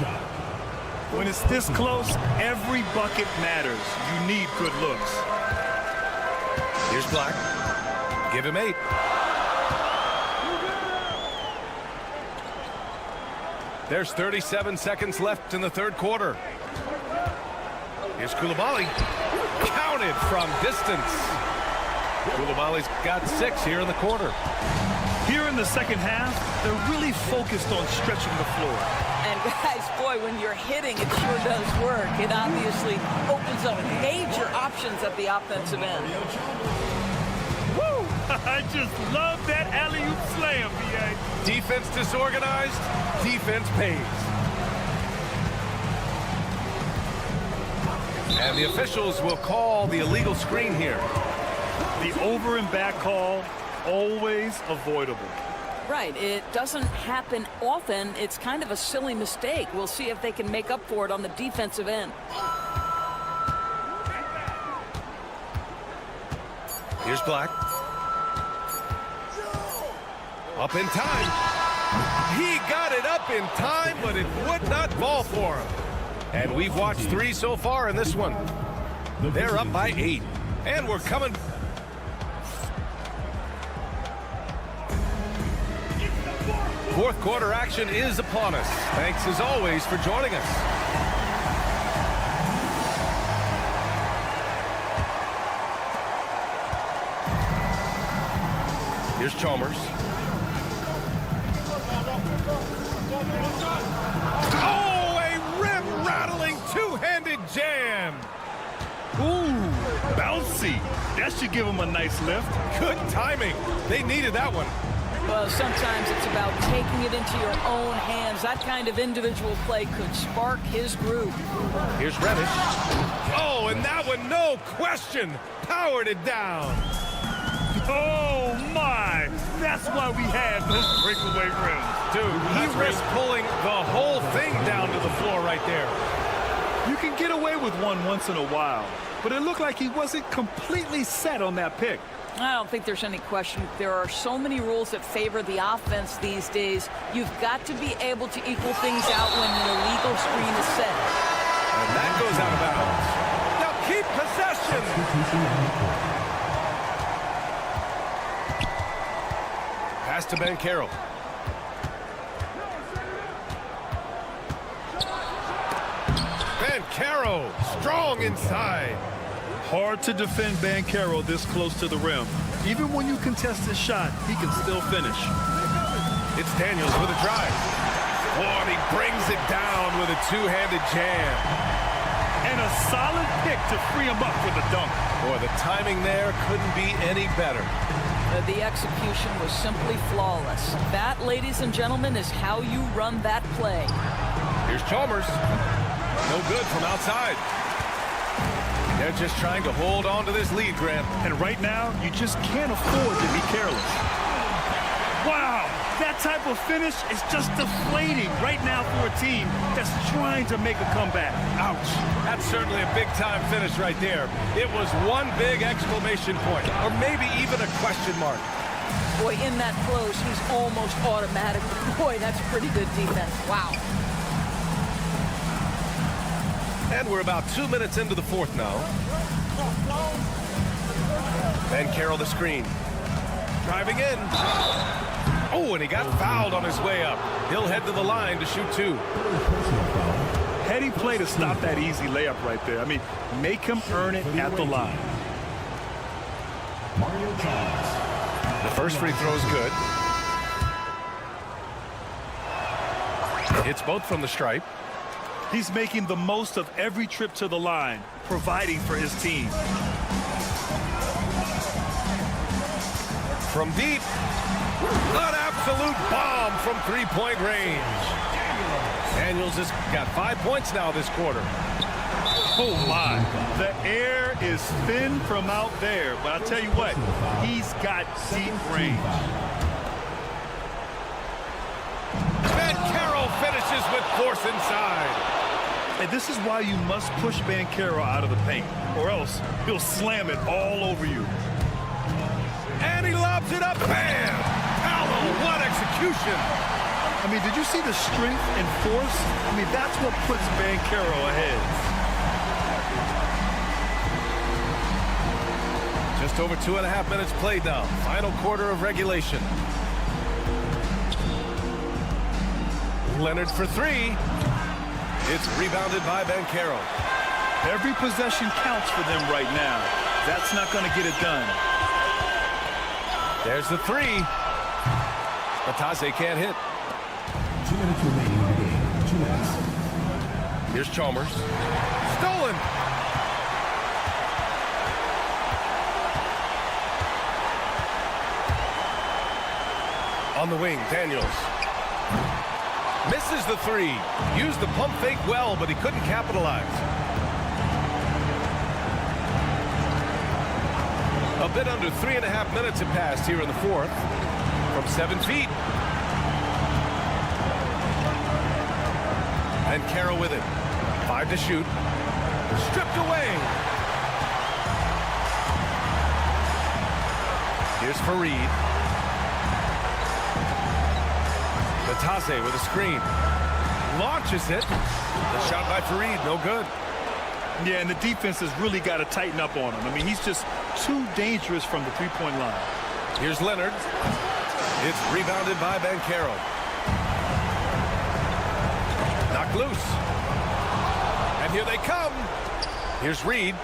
When it's this close, every bucket matters. You need good looks. Here's Black. Give him 8. There's 37 seconds left in the third quarter. Here's Koulibaly. Counted from distance. Koulibaly's got 6 here in the quarter. Here in the second half, they're really focused on stretching the floor. And guys, boy, when you're hitting, it sure does work. It obviously opens up major options at the offensive end. I just love that alley-oop slam, B.A. Defense disorganized, defense pays. And the officials will call the illegal screen here. The over and back call, always avoidable. Right, it doesn't happen often. It's kind of a silly mistake. We'll see if they can make up for it on the defensive end. Here's Black. Up in time. He got it up in time, but it would not fall for him. And we've watched 3 so far in this one. They're up by 8. And we're coming. Fourth quarter action is upon us. Thanks as always for joining us. Here's Chalmers. Oh, a rim-rattling two-handed jam. Ooh, bouncy. That should give him a nice lift. Good timing. They needed that one. Well, sometimes it's about taking it into your own hands. That kind of individual play could spark his group. Here's Reddish. Oh, and that one, no question, powered it down. Oh, my. That's why we have those breakaway rims. Dude, he risked pulling the whole thing down to the floor right there. You can get away with one once in a while, but it looked like he wasn't completely set on that pick. I don't think there's any question. There are so many rules that favor the offense these days. You've got to be able to equal things out when an illegal screen is set. And that goes out of bounds. Now keep possession. Pass to Banchero. Banchero, strong inside. Hard to defend Banchero this close to the rim. Even when you contest his shot, he can still finish. It's Daniels with a drive. Oh, and he brings it down with a two-handed jam. And a solid pick to free him up for the dunk. Boy, the timing there couldn't be any better. The execution was simply flawless. That, ladies and gentlemen, is how you run that play. Here's Chalmers. No good from outside. They're just trying to hold on to this lead, Grant. And right now, you just can't afford to be careless. Wow, that type of finish is just deflating right now for a team that's trying to make a comeback. Ouch. That's certainly a big-time finish right there. It was one big exclamation point, or maybe even a question mark. Boy, in that close, he's almost automatic. Boy, that's pretty good defense. Wow. And we're about 2 minutes into the fourth now. Banchero the screen. Driving in. Oh, and he got fouled on his way up. He'll head to the line to shoot two. Heady play to stop that easy layup right there. I mean, make him earn it at the line. The first free throw is good. Hits both from the stripe. He's making the most of every trip to the line, providing for his team. From deep, an absolute bomb from three-point range. Daniels has got 5 points now this quarter. Oh, my. The air is thin from out there, but I'll tell you what, he's got deep range. Banchero finishes with force inside. And this is why you must push Banchero out of the paint, or else he'll slam it all over you. And he lobs it up. Bam! Paolo, what execution! I mean, did you see the strength and force? I mean, that's what puts Banchero ahead. Just over 2.5 minutes played now. Final quarter of regulation. Leonard for three. It's rebounded by Banchero. Every possession counts for them right now. That's not going to get it done. There's the three. Batase can't hit. 2 minutes remaining in the game. 2 minutes. Here's Chalmers. Stolen. On the wing, Daniels. Misses the three. Used the pump fake well, but he couldn't capitalize. A bit under 3.5 minutes have passed here in the fourth. From 7 feet. And Banchero with it. 5 to shoot. Stripped away. Here's Fareed. Batase with a screen. Launches it. The shot by Fareed, no good. Yeah, and the defense has really got to tighten up on him. I mean, he's just too dangerous from the three-point line. Here's Leonard. It's rebounded by Banchero. Knocked loose. And here they come. Here's Reed.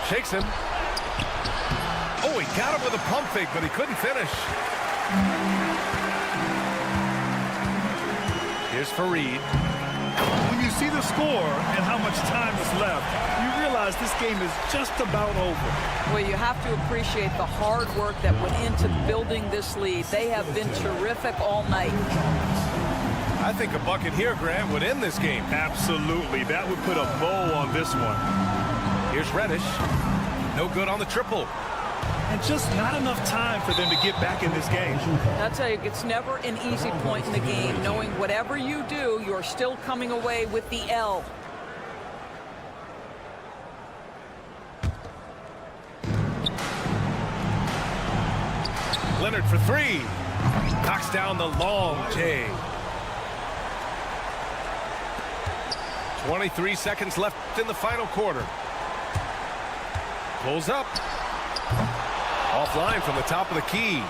Shakes him. Oh, he got him with a pump fake, but he couldn't finish. Here's Fareed. When you see the score and how much time is left, you realize this game is just about over. Well, you have to appreciate the hard work that went into building this lead. They have been terrific all night. I think a bucket here, Grant, would end this game. Absolutely. That would put a bow on this one. Here's Reddish. No good on the triple. And just not enough time for them to get back in this game. I'll tell you, it's never an easy point in the game, knowing whatever you do, you're still coming away with the L. Leonard for three. Knocks down the long J. 23 seconds left in the final quarter. Pulls up. Offline from the top of the key.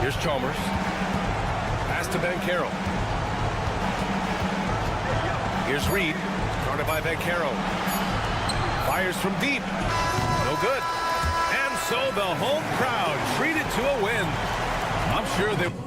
Here's Chalmers. Pass to Banchero. Here's Reed. Guarded by Banchero. Fires from deep. No good. And so the home crowd treated to a win. I'm sure they...